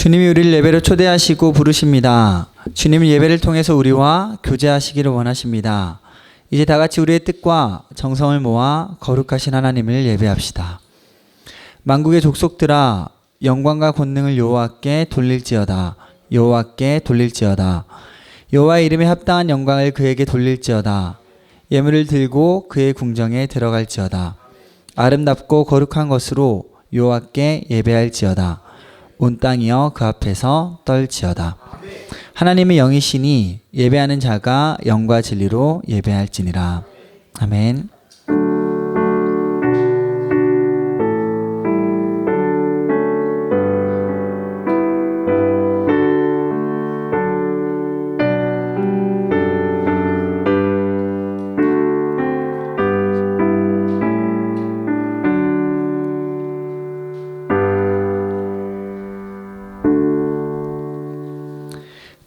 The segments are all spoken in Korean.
주님이 우리를 예배로 초대하시고 부르십니다. 주님은 예배를 통해서 우리와 교제하시기를 원하십니다. 이제 다 같이 우리의 뜻과 정성을 모아 거룩하신 하나님을 예배합시다. 만국의 족속들아 영광과 권능을 여호와께 돌릴지어다. 여호와께 돌릴지어다. 여호와의 이름에 합당한 영광을 그에게 돌릴지어다. 예물을 들고 그의 궁정에 들어갈지어다. 아름답고 거룩한 것으로 여호와께 예배할지어다. 온 땅이여 그 앞에서 떨지어다. 하나님의 영이시니 예배하는 자가 영과 진리로 예배할지니라. 아멘.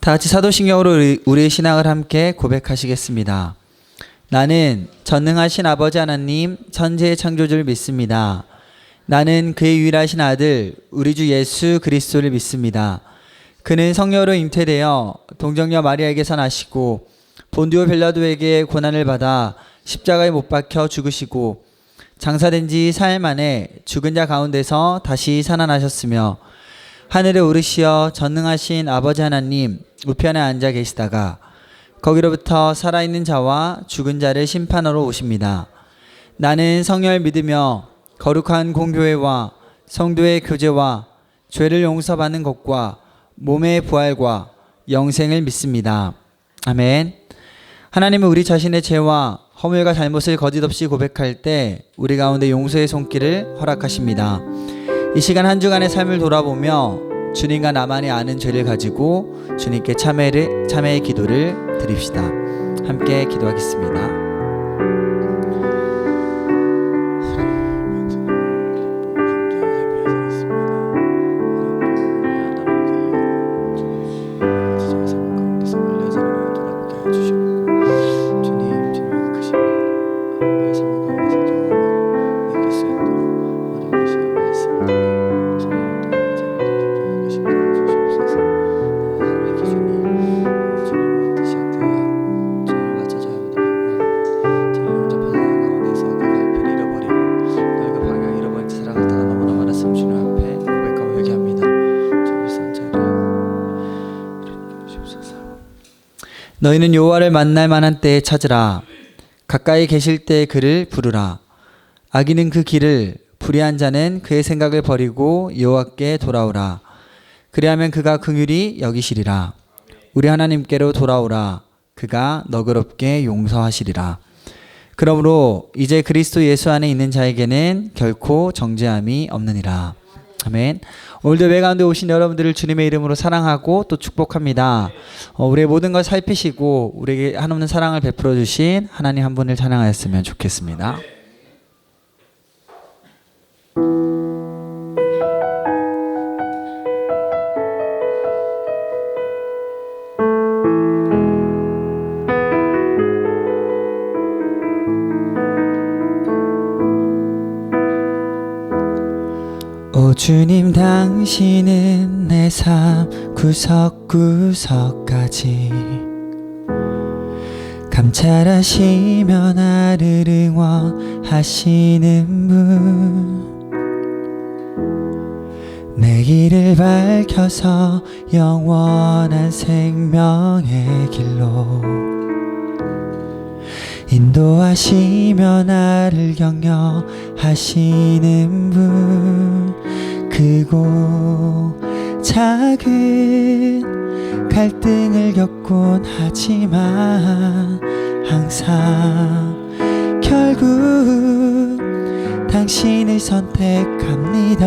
다 같이 사도신경으로 우리의 신앙을 함께 고백하시겠습니다. 나는 전능하신 아버지 하나님 천지의 창조주를 믿습니다. 나는 그의 유일하신 아들 우리 주 예수 그리스도를 믿습니다. 그는 성령으로 잉태되어 동정녀 마리아에게서 나시고 본디오 빌라도에게 고난을 받아 십자가에 못 박혀 죽으시고 장사된 지 사흘 만에 죽은 자 가운데서 다시 살아나셨으며 하늘에 오르시어 전능하신 아버지 하나님 우편에 앉아 계시다가 거기로부터 살아있는 자와 죽은 자를 심판하러 오십니다. 나는 성령을 믿으며 거룩한 공교회와 성도의 교제와 죄를 용서받는 것과 몸의 부활과 영생을 믿습니다. 아멘. 하나님은 우리 자신의 죄와 허물과 잘못을 거짓없이 고백할 때 우리 가운데 용서의 손길을 허락하십니다. 이 시간 한 주간의 삶을 돌아보며 주님과 나만이 아는 죄를 가지고 주님께 참회의 기도를 드립시다. 함께 기도하겠습니다. 너희는 여호와를 만날 만한 때에 찾으라. 가까이 계실 때에 그를 부르라. 악인은 그 길을, 불의한 자는 그의 생각을 버리고 여호와께 돌아오라. 그리하면 그가 긍휼히 여기시리라. 우리 하나님께로 돌아오라. 그가 너그럽게 용서하시리라. 그러므로 이제 그리스도 예수 안에 있는 자에게는 결코 정죄함이 없느니라. 아멘. 오늘도 예배 가운데 오신 여러분들을 주님의 이름으로 사랑하고 또 축복합니다. 우리의 모든 걸 살피시고 우리에게 한없는 사랑을 베풀어 주신 하나님 한 분을 찬양하였으면 좋겠습니다. 오 주님 당신은 내 삶 구석구석까지 감찰하시며 나를 응원하시는 분 내 길을 밝혀서 영원한 생명의 길로 인도하시며 나를 격려하시는 분 크고 작은 갈등을 겪곤 하지만 항상 결국 당신을 선택합니다.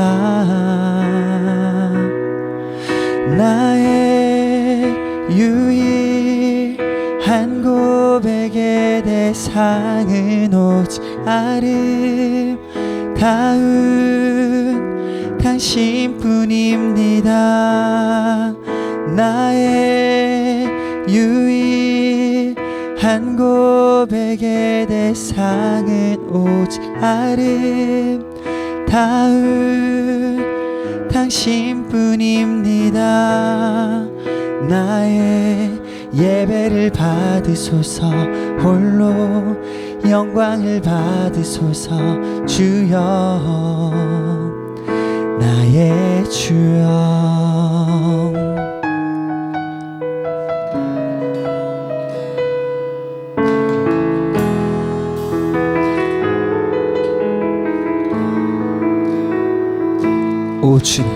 나의 유일한 고백의 대상은 오직 아름다운 당신뿐입니다. 나의 유일한 고백의 대상은 오직 아름다운 당신뿐입니다. 나의 예배를 받으소서. 홀로 영광을 받으소서. 주여 나의 주여. 오 주님,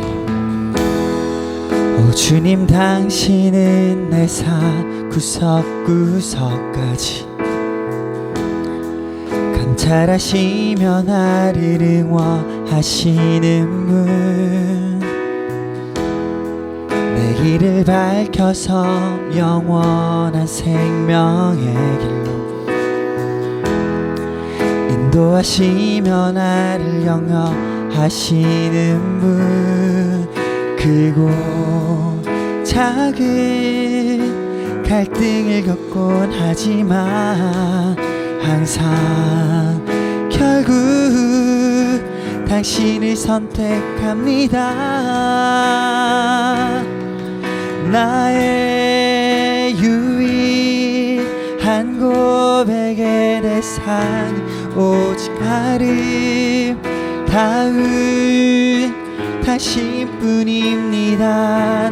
오 주님, 당신은 내 삶 구석구석까지 감찰하시며 나를 응원하시는 분, 내 길을 밝혀서 영원한 생명의 길로 인도하시며 나를 영영하시는 분, 크고 작은 갈등을 겪곤 하지만 항상 결국 당신을 선택합니다. 나의 유일한 고백의 대상 오직 아름다운 당신뿐입니다.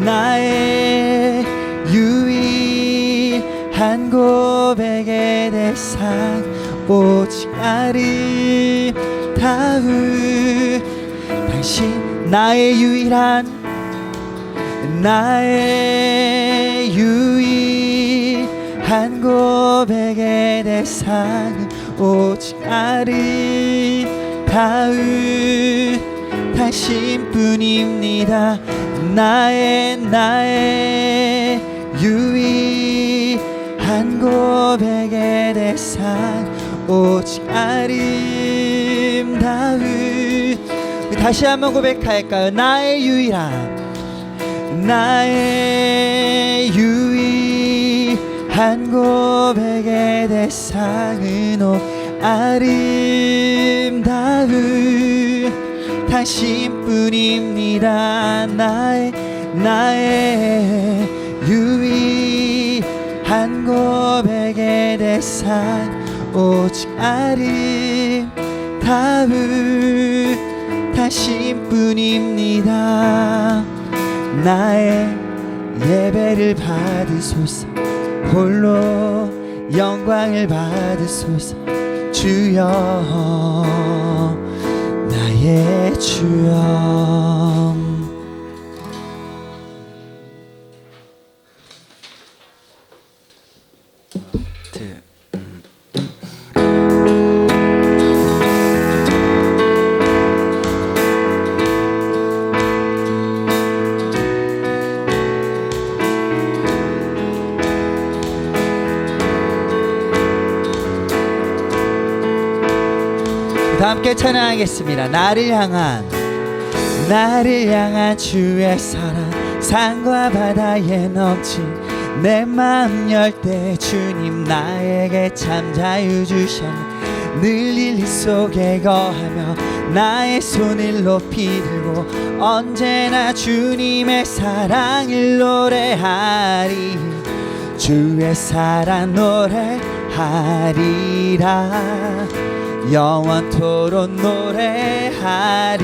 나의 유일한 고백의 대상 오직 아름다운 당신. 나의 유일한 고백의 대상 오직 아름다운 당신뿐입니다. 나의 유일한 고백의 대상 오직 아름다운. 다시 한번 고백할까요? 나의 유일한 고백의 대상은 오 아름다운 당신뿐입니다. 나의 유일한 고백의 대상 오직 아름다운 당신뿐입니다. 나의 예배를 받으소서. 홀로 영광을 받으소서. 주여 나의 주여. 함께 찬양하겠습니다. 나를 향한 주의 사랑, 산과 바다에 넘친 내 마음 열 때 주님 나에게 참 자유 주셨네. 늘 일리 속에 거하며 나의 손을 높이 들고 언제나 주님의 사랑을 노래하리. 주의 사랑 노래하리라. 영원토록 노래하리라.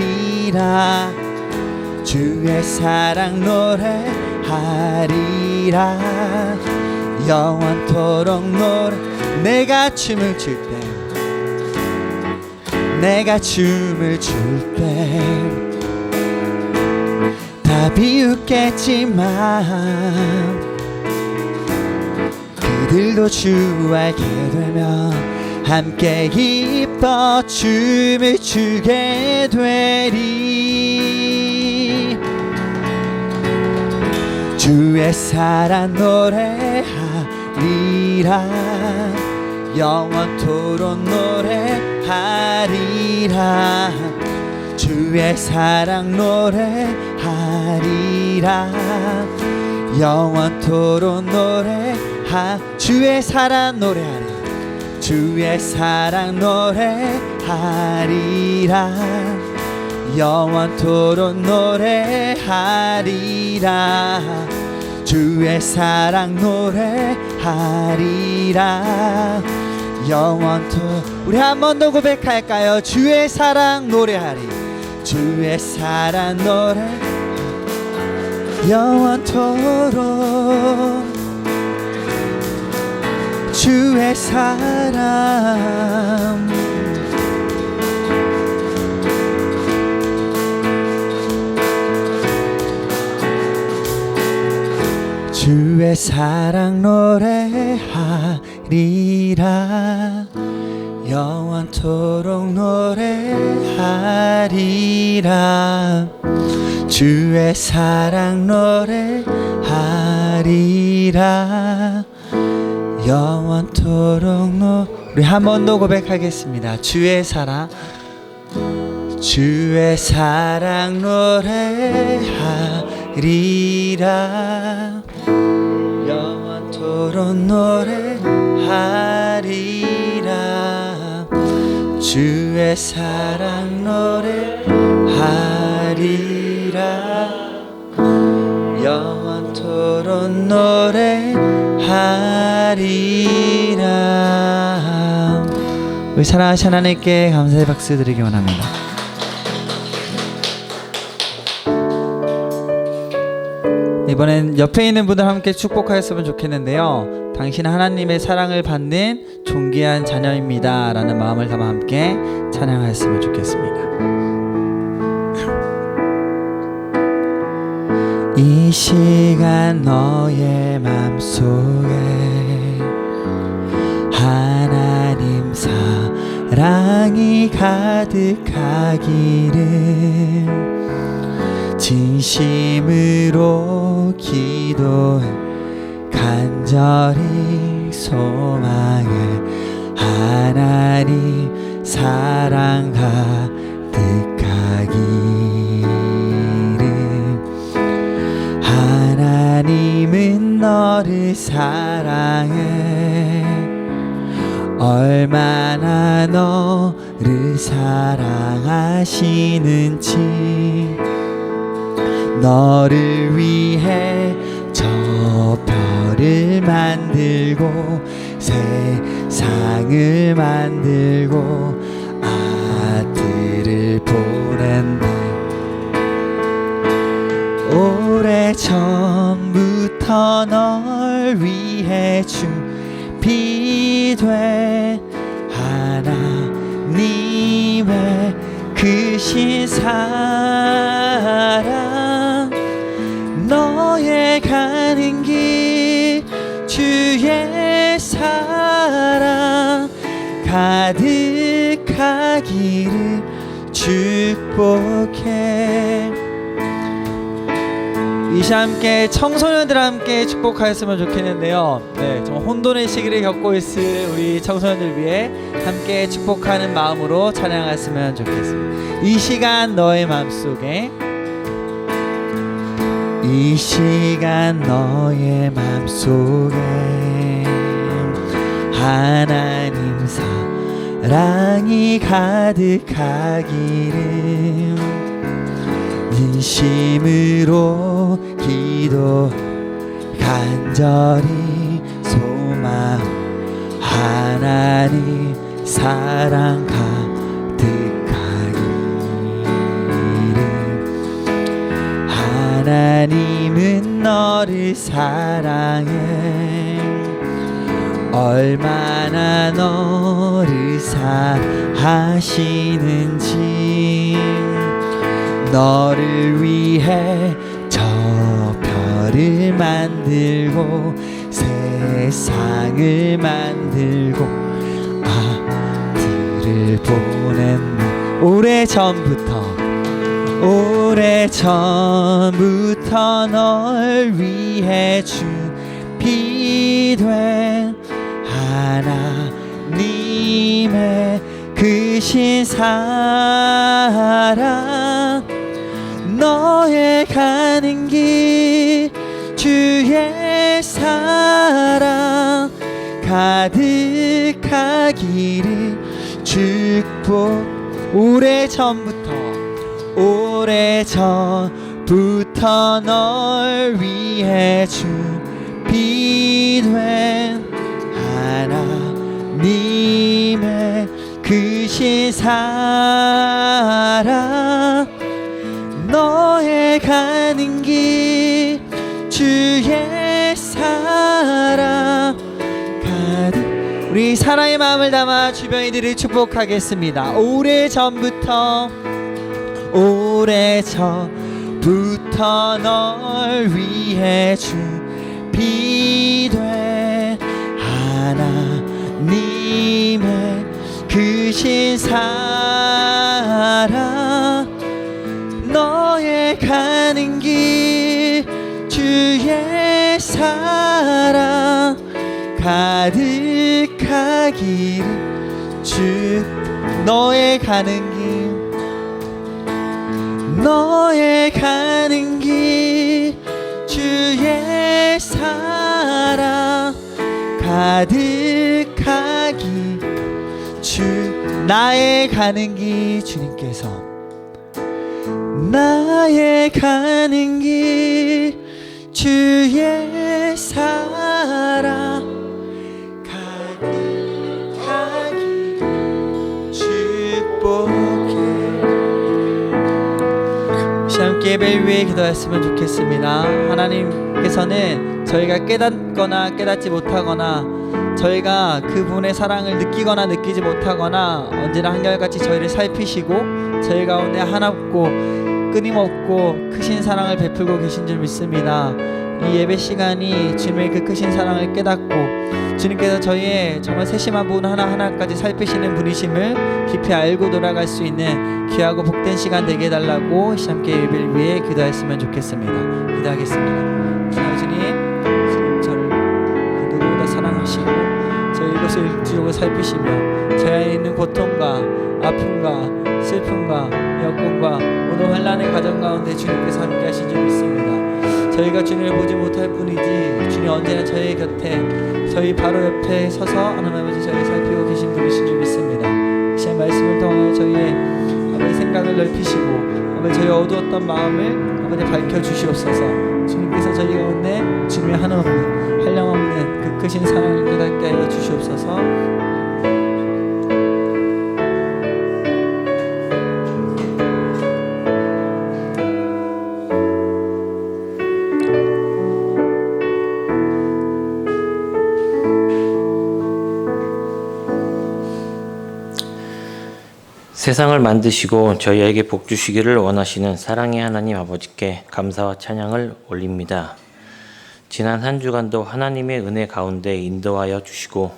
주의 사랑 노래하리라. 영원토록 노래. 내가 춤을 출 때 다 비웃겠지만 그들도 주 알게 되면 함께 기뻐 춤을 추게 되리. 주의 사랑 노래하리라. 영원토록 노래하리라. 주의 사랑 노래하리라. 영원토록 주의 사랑 노래하리라. 주의 사랑 노래하리라. 영원토록 노래하리라. 주의 사랑 노래하리라. 영원토록. 우리 한 번 더 고백할까요? 주의 사랑 노래하리. 주의 사랑 노래 영원토록. 주의 사랑. 주의 사랑 노래하리라. 영원토록 노래하리라. 주의 사랑 노래하리라. 영원토록 우리 한 번 더 고백하겠습니다. 주의 사랑. 주의 사랑 노래하리라. 영원토록 노래하리라. 주의 사랑 노래하리라. 영원토록 노래하리라. 우리 사랑하신 하나님께 감사의 박수 드리기 원합니다. 이번엔 옆에 있는 분들 함께 축복하였으면 좋겠는데요. 당신 하나님의 사랑을 받는 존귀한 자녀입니다 라는 마음을 담아 함께 찬양하였으면 좋겠습니다. 이 시간 너의 맘속에 하나님 사랑이 가득하기를 진심으로 기도해 간절히 소망해. 하나님 사랑 가득하기를. 하나님은 너를 사랑해. 얼마나 너를 사랑하시는지. 너를 위해 저 별을 만들고 세상을 만들고 아들을 보냈네. 오래전부터 널 위해 준비된 하나님의 크신 사랑. 너의 가는 길 주의 사랑 가득하기를 축복해. 이 시간 함께 청소년들 함께 축복하였으면 좋겠는데요. 네, 정말 혼돈의 시기를 겪고 있을 우리 청소년들 위해 함께 축복하는 마음으로 찬양했으면 좋겠습니다. 이 시간 너의 마음속에. 이 시간 너의 맘속에 하나님 사랑이 가득하기를 진심으로 기도 간절히 소망. 하나님 사랑 하나님은 너를 사랑해. 얼마나 너를 사랑하시는지. 너를 위해 저 별을 만들고 세상을 만들고 아들을 보냈네. 오래전부터 널 위해 준비된 하나님의 크신 사랑. 너의 가는 길 주의 사랑 가득하기를 축복. 오래전부터 오래전부터 널 위해 준비된 하나님의 크신 사랑 너의 가는 길 주의 사랑 가득 우리 사랑의 마음을 담아 주변 이들을 축복하겠습니다. 오래전부터 널 위해 준비된 하나님의 크신 사랑 너의 가는 길 주의 사랑 가득하기를 주 너의 가는 길 주의 사랑 가득하기 나의 가는 길 주님께서 나의 가는 길 주의 사랑 가득하기 축복해. 함께 예배를 위해 기도했으면 좋겠습니다. 하나님께서는 저희가 깨닫거나 깨닫지 못하거나 저희가 그분의 사랑을 느끼거나 느끼지 못하거나 언제나 한결같이 저희를 살피시고 저희 가운데 하나없고 끊임없고 크신 사랑을 베풀고 계신 줄 믿습니다. 이 예배 시간이 주님의 그 크신 사랑을 깨닫고 주님께서 저희의 정말 세심한 부분 하나하나까지 살피시는 분이심을 깊이 알고 돌아갈 수 있는 귀하고 복된 시간 되게 해달라고 함께 예배를 위해 기도했으면 좋겠습니다. 기도하겠습니다. 주님 저를 누구보다 사랑하시고 저희 이것을 주로 살피시며 저희 안에 있는 고통과 아픔과 슬픔과 여건과 모든 환난의 가정 가운데 주님께서 함께 하신 줄 믿습니다. 저희가 주님을 보지 못할 뿐이지 주님 언제나 저희 곁에 저희 바로 옆에 서서 하나님 아버지 저희를 살피고 계신 분이신 줄 믿습니다. 이 말씀을 통하여 저희의 아버지 생각을 넓히시고 아버지 저희 어두웠던 마음을 아버지 밝혀주시옵소서. 주님께서 저희 가운데 주님의 한없는 한량없는 그 크신 사랑을 깨닫게 하여 주시옵소서. 세상을 만드시고 저희에게 복 주시기를 원하시는 사랑의 하나님 아버지께 감사와 찬양을 올립니다. 지난 한 주간도 하나님의 은혜 가운데 인도하여 주시고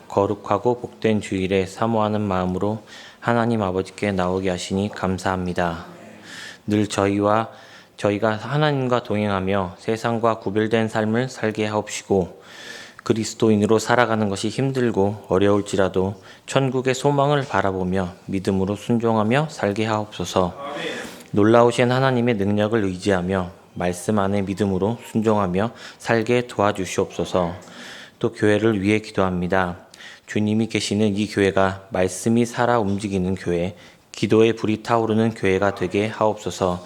거룩하고 복된 주일에 사모하는 마음으로 하나님 아버지께 나오게 하시니 감사합니다. 늘 저희가 하나님과 동행하며 세상과 구별된 삶을 살게 하옵시고 그리스도인으로 살아가는 것이 힘들고 어려울지라도 천국의 소망을 바라보며 믿음으로 순종하며 살게 하옵소서. 놀라우신 하나님의 능력을 의지하며 말씀 안에 믿음으로 순종하며 살게 도와주시옵소서. 또 교회를 위해 기도합니다. 주님이 계시는 이 교회가 말씀이 살아 움직이는 교회, 기도의 불이 타오르는 교회가 되게 하옵소서.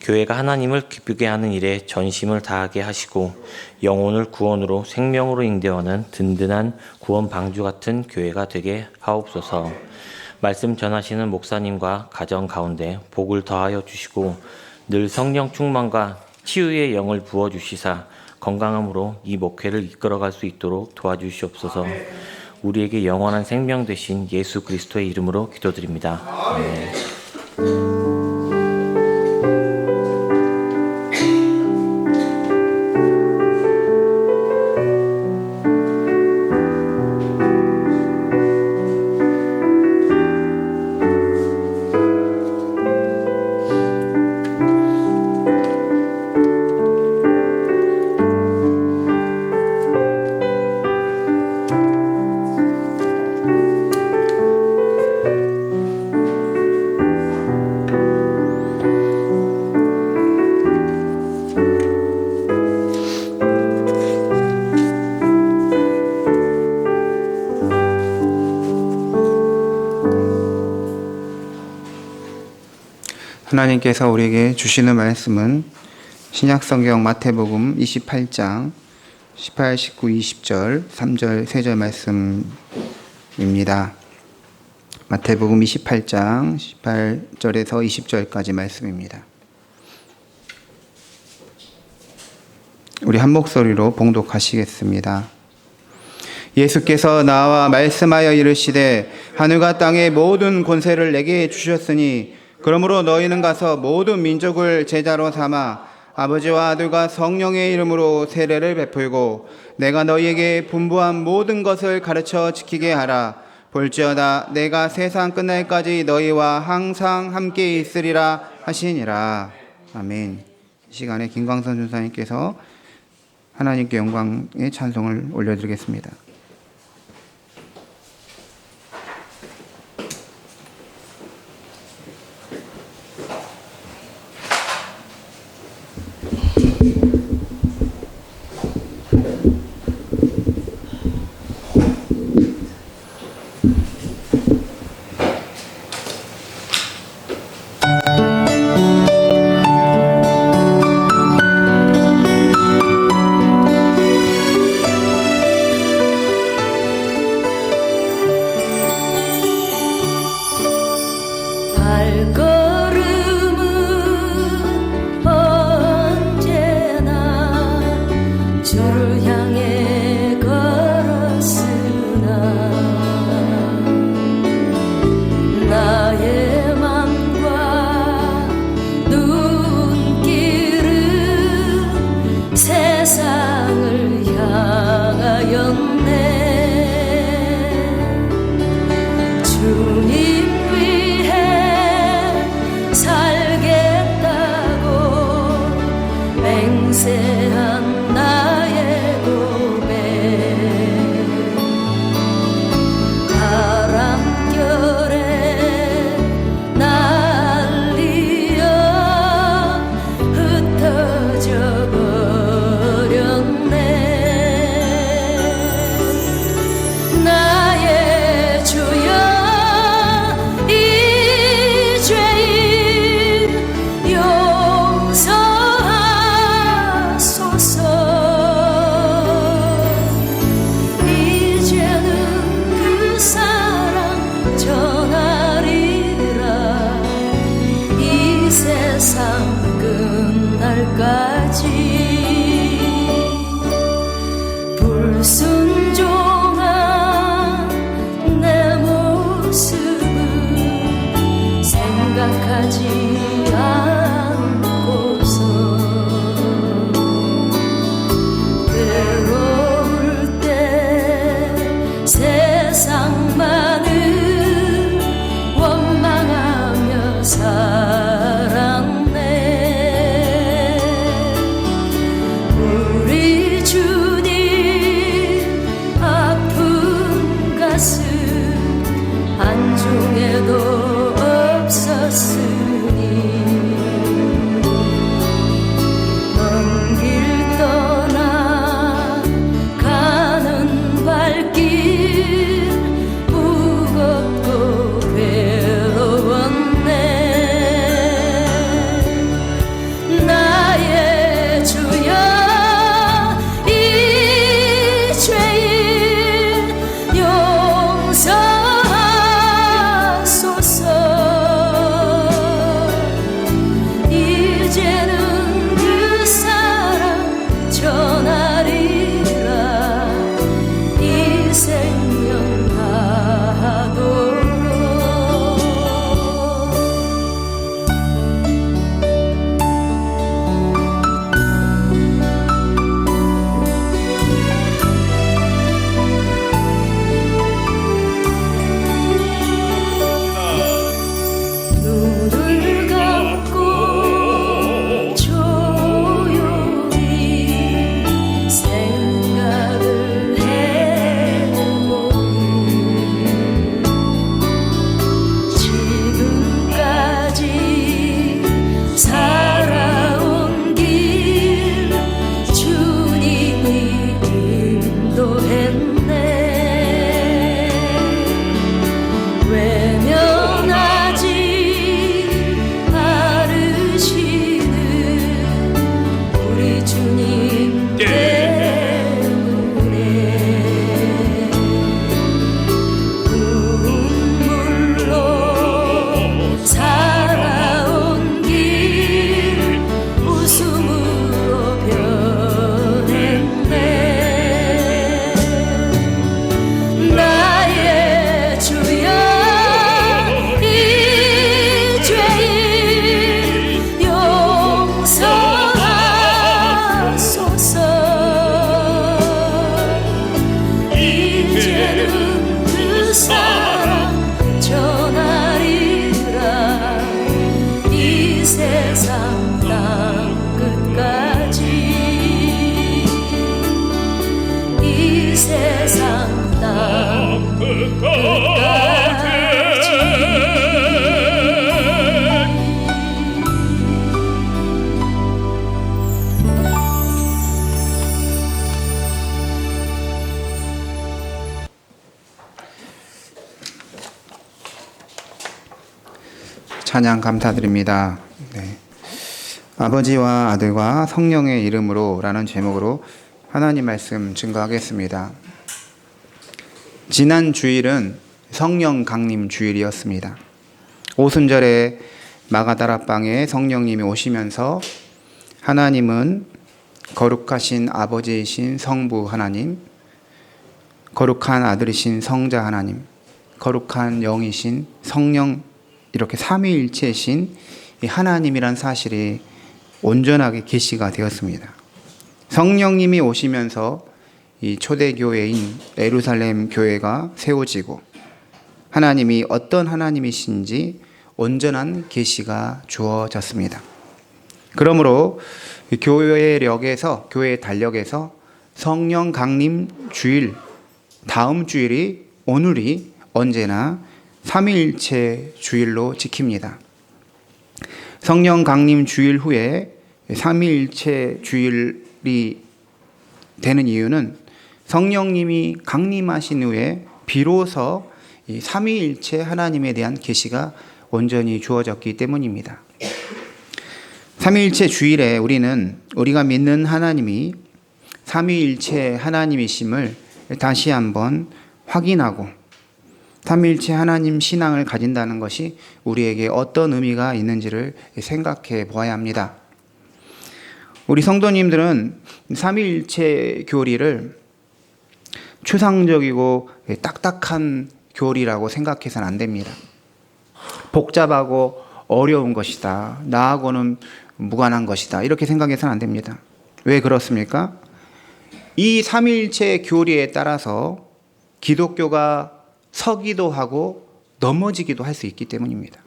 교회가 하나님을 기쁘게 하는 일에 전심을 다하게 하시고 영혼을 구원으로 생명으로 인도하는 든든한 구원 방주 같은 교회가 되게 하옵소서. 말씀 전하시는 목사님과 가정 가운데 복을 더하여 주시고 늘 성령 충만과 치유의 영을 부어주시사 건강함으로 이 목회를 이끌어갈 수 있도록 도와주시옵소서. 우리에게 영원한 생명 되신 예수 그리스도의 이름으로 기도드립니다. 아멘. 하나님께서 우리에게 주시는 말씀은 신약성경 마태복음 28장 18, 19, 20절, 3절, 3절 말씀입니다. 마태복음 28장 18절에서 20절까지 말씀입니다. 우리 한 목소리로 봉독하시겠습니다. 예수께서 나와 말씀하여 이르시되 하늘과 땅의 모든 권세를 내게 주셨으니 그러므로 너희는 가서 모든 민족을 제자로 삼아 아버지와 아들과 성령의 이름으로 세례를 베풀고 내가 너희에게 분부한 모든 것을 가르쳐 지키게 하라. 볼지어다 내가 세상 끝날까지 너희와 항상 함께 있으리라 하시니라. 아멘. 이 시간에 김광선 전사님께서 하나님께 영광의 찬송을 올려드리겠습니다. 세상 땅 끝까지 이 세상 땅 끝까지 찬양 감사드립니다. 네. 아버지와 아들과 성령의 이름으로 라는 제목으로 하나님 말씀 증거하겠습니다. 지난 주일은 성령 강림 주일이었습니다. 오순절에 마가다락방에 성령님이 오시면서 하나님은 거룩하신 아버지이신 성부 하나님, 거룩한 아들이신 성자 하나님, 거룩한 영이신 성령, 이렇게 삼위일체이신 하나님이란 사실이 온전하게 계시가 되었습니다. 성령님이 오시면서 이 초대교회인 예루살렘 교회가 세워지고 하나님이 어떤 하나님이신지 온전한 계시가 주어졌습니다. 그러므로 교회력에서, 교회의 달력에서 성령 강림 주일, 다음 주일이, 오늘이 언제나 삼위일체 주일로 지킵니다. 성령 강림 주일 후에 삼위일체 주일이 되는 이유는 성령님이 강림하신 후에 비로소 이 삼위일체 하나님에 대한 계시가 온전히 주어졌기 때문입니다. 삼위일체 주일에 우리가 믿는 하나님이 삼위일체 하나님이심을 다시 한번 확인하고 삼위일체 하나님 신앙을 가진다는 것이 우리에게 어떤 의미가 있는지를 생각해 보아야 합니다. 우리 성도님들은 삼위일체 교리를 추상적이고 딱딱한 교리라고 생각해서는 안 됩니다. 복잡하고 어려운 것이다. 나하고는 무관한 것이다. 이렇게 생각해서는 안 됩니다. 왜 그렇습니까? 이 삼위일체 교리에 따라서 기독교가 서기도 하고 넘어지기도 할 수 있기 때문입니다.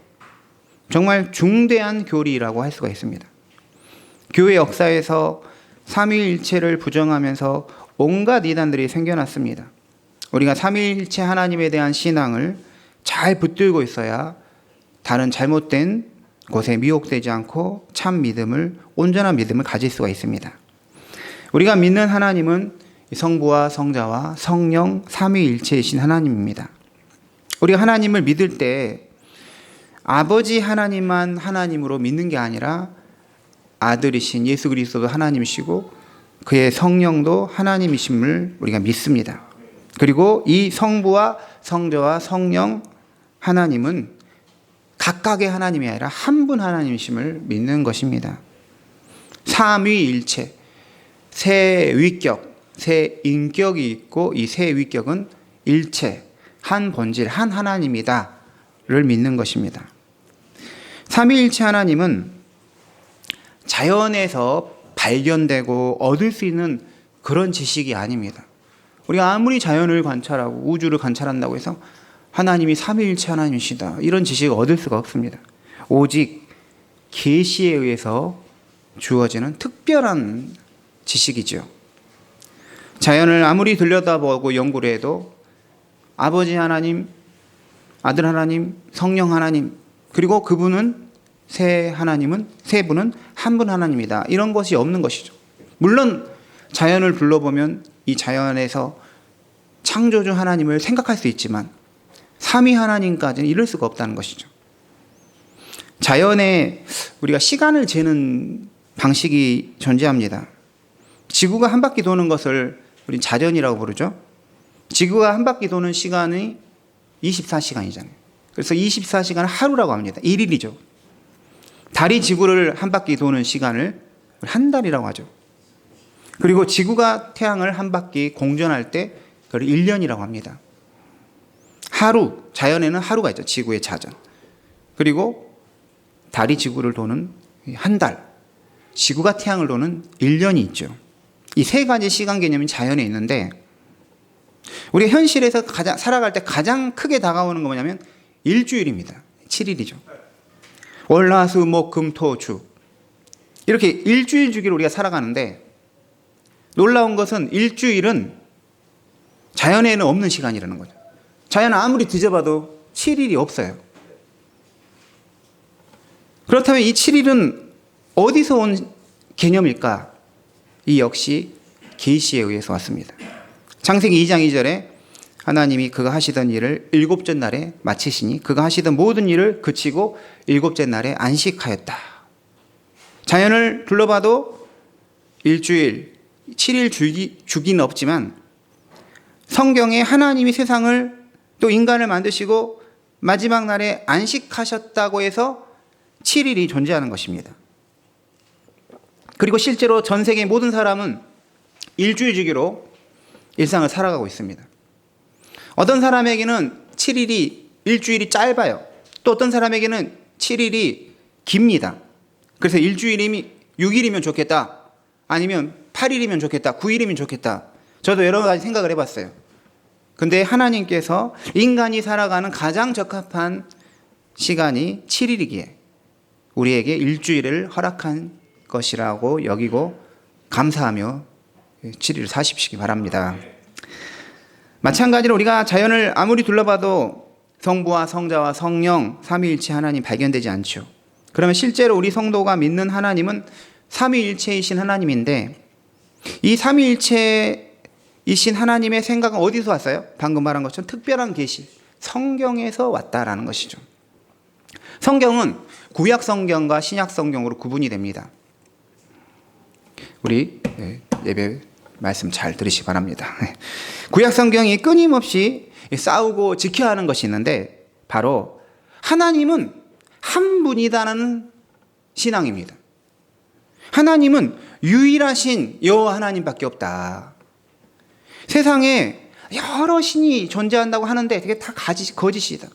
정말 중대한 교리라고 할 수가 있습니다. 교회 역사에서 삼위일체를 부정하면서 온갖 이단들이 생겨났습니다. 우리가 삼위일체 하나님에 대한 신앙을 잘 붙들고 있어야 다른 잘못된 곳에 미혹되지 않고 참 믿음을, 온전한 믿음을 가질 수가 있습니다. 우리가 믿는 하나님은 성부와 성자와 성령 삼위일체이신 하나님입니다. 우리가 하나님을 믿을 때 아버지 하나님만 하나님으로 믿는 게 아니라 아들이신 예수 그리스도도 하나님이시고 그의 성령도 하나님이심을 우리가 믿습니다. 그리고 이 성부와 성자와 성령 하나님은 각각의 하나님이 아니라 한 분 하나님이심을 믿는 것입니다. 삼위일체, 세 위격, 세 인격이 있고 이 세 위격은 일체, 한 본질, 한 하나님이다를 믿는 것입니다. 삼위일체 하나님은 자연에서 발견되고 얻을 수 있는 그런 지식이 아닙니다. 우리가 아무리 자연을 관찰하고 우주를 관찰한다고 해서 하나님이 삼위일체 하나님이시다 이런 지식을 얻을 수가 없습니다. 오직 계시에 의해서 주어지는 특별한 지식이죠. 자연을 아무리 들여다보고 연구를 해도 아버지 하나님, 아들 하나님, 성령 하나님, 그리고 그분은 세 분은 한 분 하나님이다. 이런 것이 없는 것이죠. 물론 자연을 둘러보면 이 자연에서 창조주 하나님을 생각할 수 있지만 삼위 하나님까지는 이룰 수가 없다는 것이죠. 자연에 우리가 시간을 재는 방식이 존재합니다. 지구가 한 바퀴 도는 것을 우리 자전이라고 부르죠. 지구가 한 바퀴 도는 시간이 24시간이잖아요. 그래서 24시간을 하루라고 합니다. 1일이죠. 달이 지구를 한 바퀴 도는 시간을 한 달이라고 하죠. 그리고 지구가 태양을 한 바퀴 공전할 때 그걸 1년이라고 합니다. 하루, 자연에는 하루가 있죠. 지구의 자전. 그리고 달이 지구를 도는 한 달, 지구가 태양을 도는 1년이 있죠. 이 세 가지 시간 개념이 자연에 있는데 우리가 현실에서 살아갈 때 가장 크게 다가오는 거 뭐냐면 일주일입니다. 7일이죠. 월, 화, 수, 목, 금, 토, 주. 이렇게 일주일 주기로 우리가 살아가는데 놀라운 것은 일주일은 자연에는 없는 시간이라는 거죠. 자연은 아무리 뒤져봐도 7일이 없어요. 그렇다면 이 7일은 어디서 온 개념일까? 이 역시 계시에 의해서 왔습니다. 창세기 2장 2절에 하나님이 그가 하시던 일을 일곱째 날에 마치시니 그가 하시던 모든 일을 그치고 일곱째 날에 안식하였다. 자연을 둘러봐도 일주일, 7일 주기는 없지만 성경에 하나님이 세상을 또 인간을 만드시고 마지막 날에 안식하셨다고 해서 7일이 존재하는 것입니다. 그리고 실제로 전 세계 모든 사람은 일주일 주기로 일상을 살아가고 있습니다. 어떤 사람에게는 7일이 일주일이 짧아요. 또 어떤 사람에게는 7일이 깁니다. 그래서 일주일이면 6일이면 좋겠다. 아니면 8일이면 좋겠다. 9일이면 좋겠다. 저도 여러 가지 생각을 해봤어요. 근데 하나님께서 인간이 살아가는 가장 적합한 시간이 7일이기에 우리에게 일주일을 허락한 것이라고 여기고 감사하며 7일을 사십시기 바랍니다. 마찬가지로 우리가 자연을 아무리 둘러봐도 성부와 성자와 성령 삼위일체 하나님 발견되지 않죠. 그러면 실제로 우리 성도가 믿는 하나님은 삼위일체이신 하나님인데 이 삼위일체이신 하나님의 생각은 어디서 왔어요? 방금 말한 것처럼 특별한 계시, 성경에서 왔다라는 것이죠. 성경은 구약 성경과 신약 성경으로 구분이 됩니다. 우리 예배 말씀 잘 들으시기 바랍니다. 구약 성경이 끊임없이 싸우고 지켜야 하는 것이 있는데 바로 하나님은 한 분이다라는 신앙입니다. 하나님은 유일하신 여호와 하나님밖에 없다. 세상에 여러 신이 존재한다고 하는데 그게 다 거짓이다.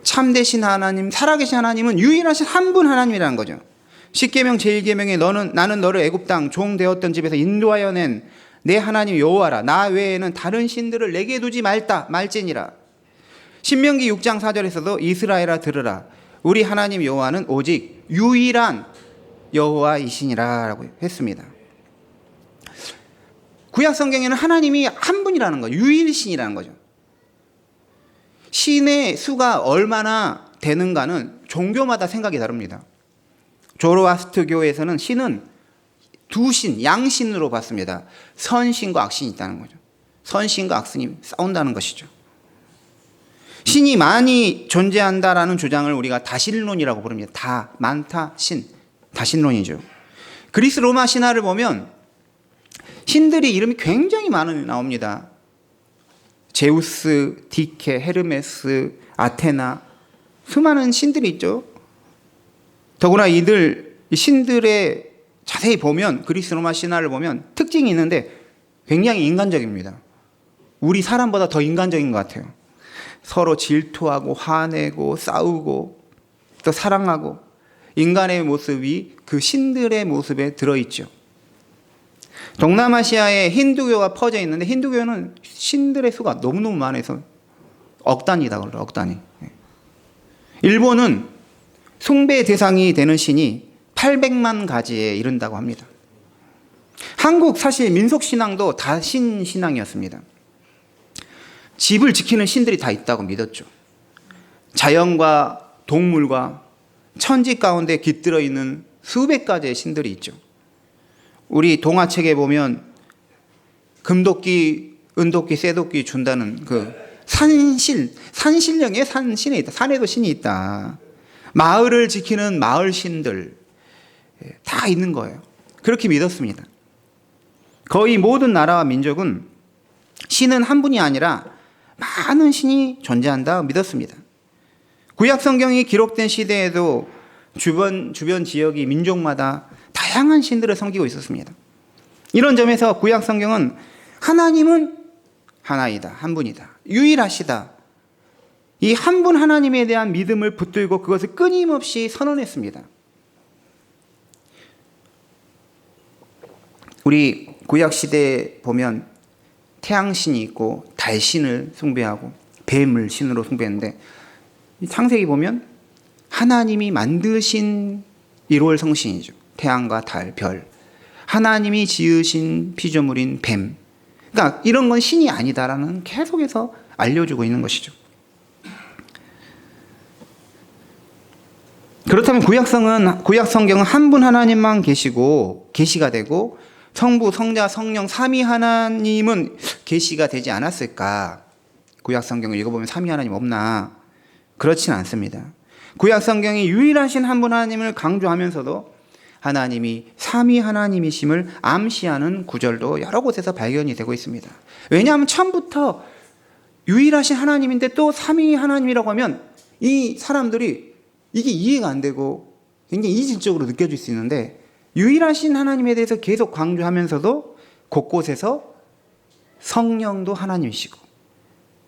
참되신 하나님, 살아계신 하나님은 유일하신 한 분 하나님이라는 거죠. 십계명 제1계명에 나는 너를 애굽 땅 종 되었던 집에서 인도하여 낸 내 하나님 여호와라. 나 외에는 다른 신들을 내게 두지 말지니라. 신명기 6장 4절에서도 이스라엘아 들으라. 우리 하나님 여호와는 오직 유일한 여호와이시니라 라고 했습니다. 구약 성경에는 하나님이 한 분이라는 거죠. 유일신이라는 거죠. 신의 수가 얼마나 되는가는 종교마다 생각이 다릅니다. 조로아스트교에서는 신은 두 신, 양신으로 봤습니다. 선신과 악신이 있다는 거죠. 선신과 악신이 싸운다는 것이죠. 신이 많이 존재한다라는 주장을 우리가 다신론이라고 부릅니다. 많다, 신, 다신론이죠. 그리스 로마 신화를 보면 신들이 이름이 굉장히 많이 나옵니다. 제우스, 디케, 헤르메스, 아테나, 수많은 신들이 있죠. 더구나 이 신들의 자세히 보면 그리스 로마 신화를 보면 특징이 있는데 굉장히 인간적입니다. 우리 사람보다 더 인간적인 것 같아요. 서로 질투하고 화내고 싸우고 또 사랑하고 인간의 모습이 그 신들의 모습에 들어있죠. 동남아시아에 힌두교가 퍼져 있는데 힌두교는 신들의 수가 너무너무 많아서 억 단위다 그래요. 억 단위. 일본은 숭배 대상이 되는 신이 800만 가지에 이른다고 합니다. 한국 사실 민속신앙도 다 신신앙이었습니다. 집을 지키는 신들이 다 있다고 믿었죠. 자연과 동물과 천지 가운데 깃들어 있는 수백 가지의 신들이 있죠. 우리 동화책에 보면 금도끼, 은도끼, 쇠도끼 준다는 그 산신령에 산신에 있다. 산에도 신이 있다. 마을을 지키는 마을 신들 다 있는 거예요. 그렇게 믿었습니다. 거의 모든 나라와 민족은 신은 한 분이 아니라 많은 신이 존재한다 믿었습니다. 구약 성경이 기록된 시대에도 주변 지역이 민족마다 다양한 신들을 섬기고 있었습니다. 이런 점에서 구약 성경은 하나님은 하나이다, 한 분이다, 유일하시다. 이 한 분 하나님에 대한 믿음을 붙들고 그것을 끊임없이 선언했습니다. 우리 구약 시대에 보면 태양신이 있고 달신을 숭배하고 뱀을 신으로 숭배했는데 창세기 보면 하나님이 만드신 1월 성신이죠. 태양과 달, 별, 하나님이 지으신 피조물인 뱀. 그러니까 이런 건 신이 아니다라는 계속해서 알려주고 있는 것이죠. 그렇다면 구약 성경은 한 분 하나님만 계시고 계시가 되고 성부, 성자, 성령 삼위 하나님은 계시가 되지 않았을까? 구약 성경을 읽어보면 삼위 하나님 없나? 그렇지는 않습니다. 구약 성경이 유일하신 한 분 하나님을 강조하면서도 하나님이 삼위 하나님이심을 암시하는 구절도 여러 곳에서 발견이 되고 있습니다. 왜냐하면 처음부터 유일하신 하나님인데 또 삼위 하나님이라고 하면 이 사람들이 이게 이해가 안 되고 굉장히 이질적으로 느껴질 수 있는데, 유일하신 하나님에 대해서 계속 강조하면서도 곳곳에서 성령도 하나님이시고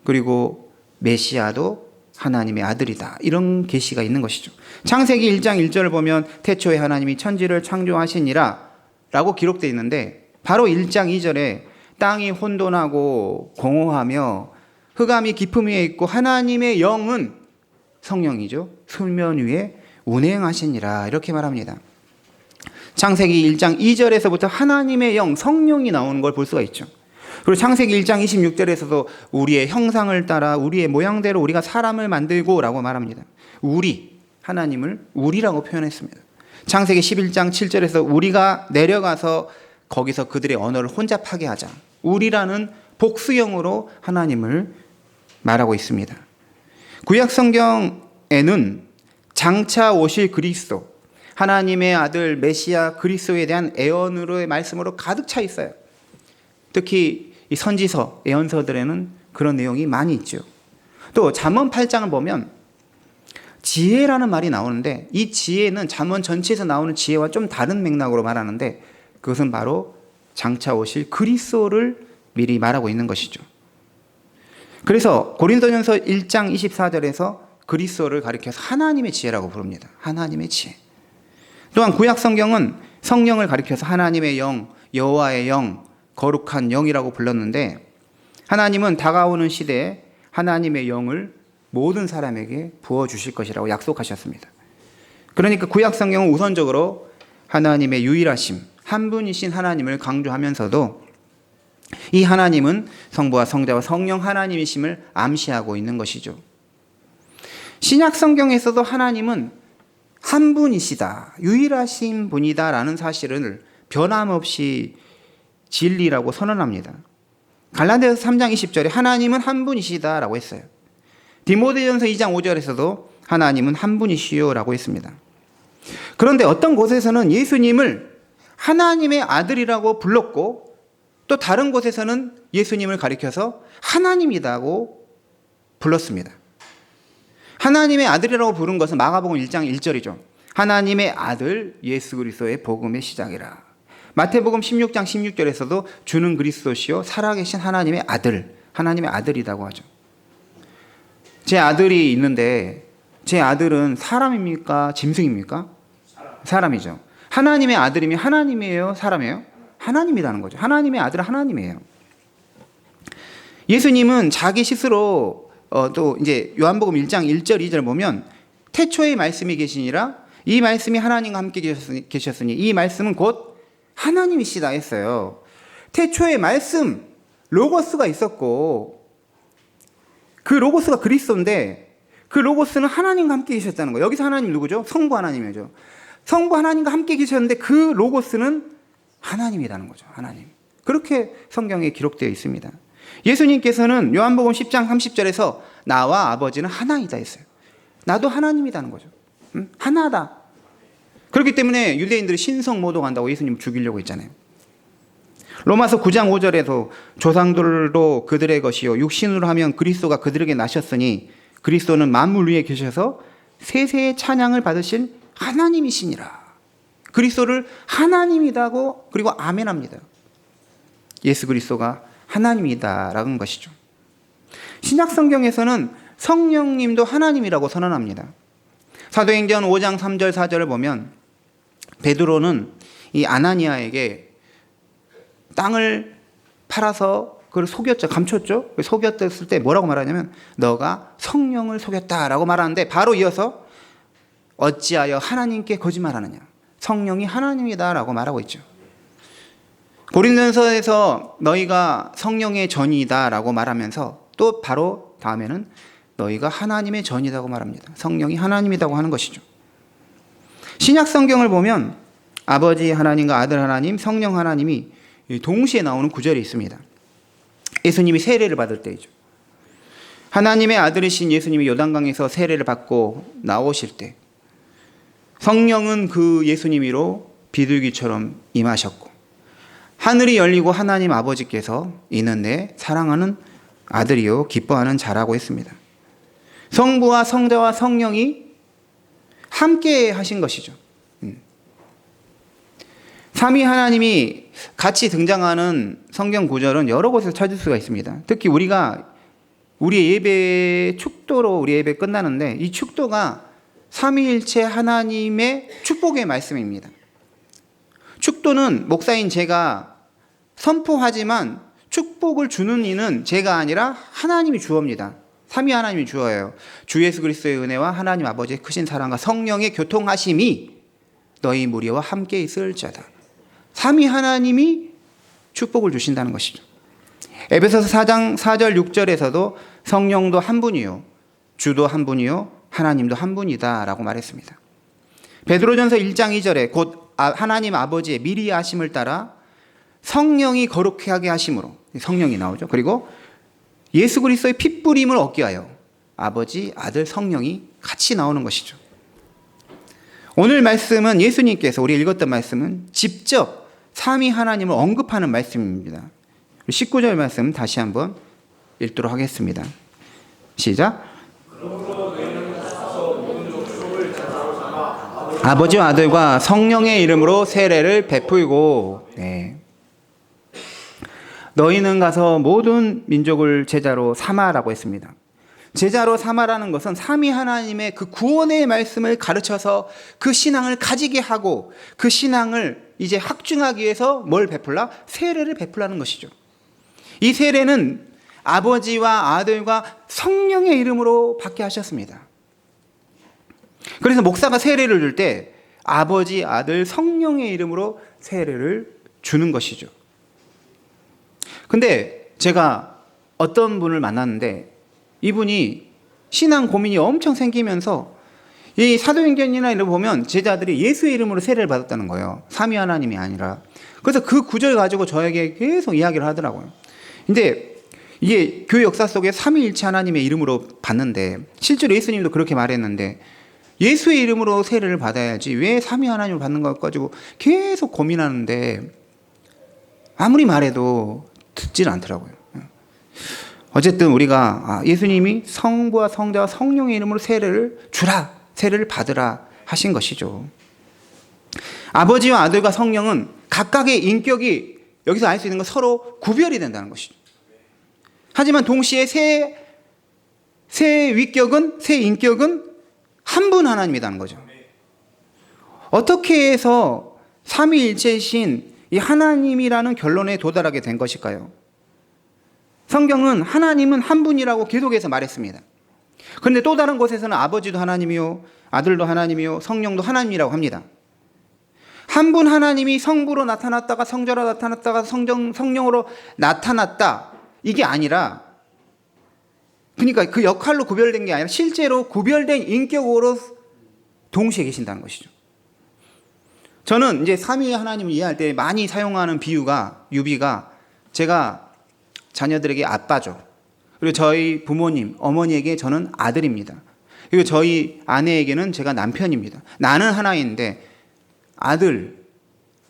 그리고 메시아도 하나님의 아들이다, 이런 계시가 있는 것이죠. 창세기 1장 1절을 보면 태초에 하나님이 천지를 창조하시니라 라고 기록되어 있는데, 바로 1장 2절에 땅이 혼돈하고 공허하며 흑암이 깊음 위에 있고 하나님의 영은, 성령이죠, 수면 위에 운행하시니라, 이렇게 말합니다. 창세기 1장 2절에서부터 하나님의 영, 성령이 나오는 걸 볼 수가 있죠. 그리고 창세기 1장 26절에서도 우리의 형상을 따라 우리의 모양대로 우리가 사람을 만들고 라고 말합니다. 우리, 하나님을 우리라고 표현했습니다. 창세기 11장 7절에서 우리가 내려가서 거기서 그들의 언어를 혼잡하게 하자, 우리라는 복수형으로 하나님을 말하고 있습니다. 구약 성경에는 장차 오실 그리스도, 하나님의 아들 메시아 그리스도에 대한 애언으로의 말씀으로 가득 차 있어요. 특히 이 선지서, 애언서들에는 그런 내용이 많이 있죠. 또 잠언 8장을 보면 지혜라는 말이 나오는데, 이 지혜는 잠언 전체에서 나오는 지혜와 좀 다른 맥락으로 말하는데, 그것은 바로 장차 오실 그리스도를 미리 말하고 있는 것이죠. 그래서 고린도전서 1장 24절에서 그리스도를 가리켜서 하나님의 지혜라고 부릅니다. 하나님의 지혜. 또한 구약 성경은 성령을 가리켜서 하나님의 영, 여호와의 영, 거룩한 영이라고 불렀는데, 하나님은 다가오는 시대에 하나님의 영을 모든 사람에게 부어주실 것이라고 약속하셨습니다. 그러니까 구약 성경은 우선적으로 하나님의 유일하심, 한 분이신 하나님을 강조하면서도 이 하나님은 성부와 성자와 성령 하나님이심을 암시하고 있는 것이죠. 신약 성경에서도 하나님은 한 분이시다, 유일하신 분이다라는 사실을 변함없이 진리라고 선언합니다. 갈라디아서 3장 20절에 하나님은 한 분이시다라고 했어요. 디모데전서 2장 5절에서도 하나님은 한 분이시요라고 했습니다. 그런데 어떤 곳에서는 예수님을 하나님의 아들이라고 불렀고, 또 다른 곳에서는 예수님을 가리켜서 하나님이라고 불렀습니다. 하나님의 아들이라고 부른 것은 마가복음 1장 1절이죠. 하나님의 아들 예수 그리스도의 복음의 시작이라. 마태복음 16장 16절에서도 주는 그리스도시요 살아계신 하나님의 아들, 하나님의 아들이라고 하죠. 제 아들이 있는데 제 아들은 사람입니까? 짐승입니까? 사람이죠. 하나님의 아들이면 하나님이에요? 사람이에요? 하나님이라는 거죠. 하나님의 아들은 하나님이에요. 예수님은 자기 스스로 또 이제 요한복음 1장 1절 2절 보면 태초에 말씀이 계시니라, 이 말씀이 하나님과 함께 계셨으니 이 말씀은 곧 하나님이시다 했어요. 태초에 말씀, 로고스가 있었고 그 로고스가 그리스도인데 그 로고스는 하나님과 함께 계셨다는 거예요. 여기서 하나님 누구죠? 성부 하나님이죠. 성부 하나님과 함께 계셨는데 그 로고스는 하나님이라는 거죠. 하나님. 그렇게 성경에 기록되어 있습니다. 예수님께서는 요한복음 10장 30절에서 나와 아버지는 하나이다 했어요. 나도 하나님이라는 거죠. 하나다. 그렇기 때문에 유대인들이 신성모독한다고 예수님을 죽이려고 했잖아요. 로마서 9장 5절에도 조상들도 그들의 것이요 육신으로 하면 그리스도가 그들에게 나셨으니 그리스도는 만물 위에 계셔서 세세의 찬양을 받으실 하나님이시니라. 그리스도를 하나님이다고 그리고 아멘합니다. 예수 그리스도가 하나님이다라는 것이죠. 신약 성경에서는 성령님도 하나님이라고 선언합니다. 사도행전 5장 3절 4절을 보면 베드로는 이 아나니아에게 땅을 팔아서 그걸 속였죠. 감췄죠. 속였을 때 뭐라고 말하냐면 너가 성령을 속였다라고 말하는데 바로 이어서 어찌하여 하나님께 거짓말하느냐. 성령이 하나님이다라고 말하고 있죠. 고린도전서에서 너희가 성령의 전이다라고 말하면서 또 바로 다음에는 너희가 하나님의 전이라고 말합니다. 성령이 하나님이라고 하는 것이죠. 신약 성경을 보면 아버지 하나님과 아들 하나님, 성령 하나님이 동시에 나오는 구절이 있습니다. 예수님이 세례를 받을 때이죠. 하나님의 아들이신 예수님이 요단강에서 세례를 받고 나오실 때 성령은 그 예수님 위로 비둘기처럼 임하셨고 하늘이 열리고 하나님 아버지께서 이는 내 사랑하는 아들이요 기뻐하는 자라고 했습니다. 성부와 성자와 성령이 함께 하신 것이죠. 삼위 하나님이 같이 등장하는 성경 구절은 여러 곳에서 찾을 수가 있습니다. 특히 우리가 우리 예배 축도로 우리 예배 끝나는데 이 축도가 삼위일체 하나님의 축복의 말씀입니다. 축도는 목사인 제가 선포하지만 축복을 주는 이는 제가 아니라 하나님이 주옵니다. 삼위 하나님이 주어요. 주 예수 그리스도의 은혜와 하나님 아버지의 크신 사랑과 성령의 교통하심이 너희 무리와 함께 있을지어다. 삼위 하나님이 축복을 주신다는 것이죠. 에베소서 4장 4절 6절에서도 성령도 한 분이요 주도 한 분이요 하나님도 한 분이다 라고 말했습니다. 베드로전서 1장 2절에 곧 하나님 아버지의 미리 하심을 따라 성령이 거룩하게 하게 하심으로 성령이 나오죠. 그리고 예수 그리스도의 핏부림을 얻게 하여 아버지, 아들, 성령이 같이 나오는 것이죠. 오늘 말씀은 예수님께서 우리 읽었던 말씀은 직접 삼위 하나님을 언급하는 말씀입니다. 19절 말씀 다시 한번 읽도록 하겠습니다. 시작. 아버지와 아들과 성령의 이름으로 세례를 베풀고 너희는 가서 모든 민족을 제자로 삼아라고 했습니다. 제자로 삼아라는 것은 삼위 하나님의 그 구원의 말씀을 가르쳐서 그 신앙을 가지게 하고 그 신앙을 이제 확증하기 위해서 뭘 베풀라? 세례를 베풀라는 것이죠. 이 세례는 아버지와 아들과 성령의 이름으로 받게 하셨습니다. 그래서 목사가 세례를 줄 때 아버지, 아들, 성령의 이름으로 세례를 주는 것이죠. 근데 제가 어떤 분을 만났는데 이분이 신앙 고민이 엄청 생기면서 이 사도행전이나 이런 거 보면 제자들이 예수의 이름으로 세례를 받았다는 거예요. 삼위 하나님이 아니라. 그래서 그 구절 가지고 저에게 계속 이야기를 하더라고요. 근데 이게 교회 역사 속에 삼위일체 하나님의 이름으로 받는데 실제로 예수님도 그렇게 말했는데 예수의 이름으로 세례를 받아야지 왜 삼위 하나님을 받는 것 가지고 계속 고민하는데 아무리 말해도 듣질 않더라고요. 어쨌든 우리가 예수님이 성부와 성자와 성령의 이름으로 세례를 주라, 세례를 받으라 하신 것이죠. 아버지와 아들과 성령은 각각의 인격이 여기서 알 수 있는 건 서로 구별이 된다는 것이죠. 하지만 동시에 새 위격은, 새 인격은 한 분 하나님이라는 거죠. 어떻게 해서 삼위일체이신 이 하나님이라는 결론에 도달하게 된 것일까요? 성경은 하나님은 한 분이라고 계속해서 말했습니다. 그런데 또 다른 곳에서는 아버지도 하나님이요, 아들도 하나님이요, 성령도 하나님이라고 합니다. 한 분 하나님이 성부로 나타났다가 성자로 나타났다가 성령으로 나타났다. 이게 아니라 그러니까 그 역할로 구별된 게 아니라 실제로 구별된 인격으로 동시에 계신다는 것이죠. 저는 이제 삼위 하나님을 이해할 때 많이 사용하는 유비가 제가 자녀들에게 아빠죠. 그리고 저희 부모님, 어머니에게 저는 아들입니다. 그리고 저희 아내에게는 제가 남편입니다. 나는 하나인데 아들,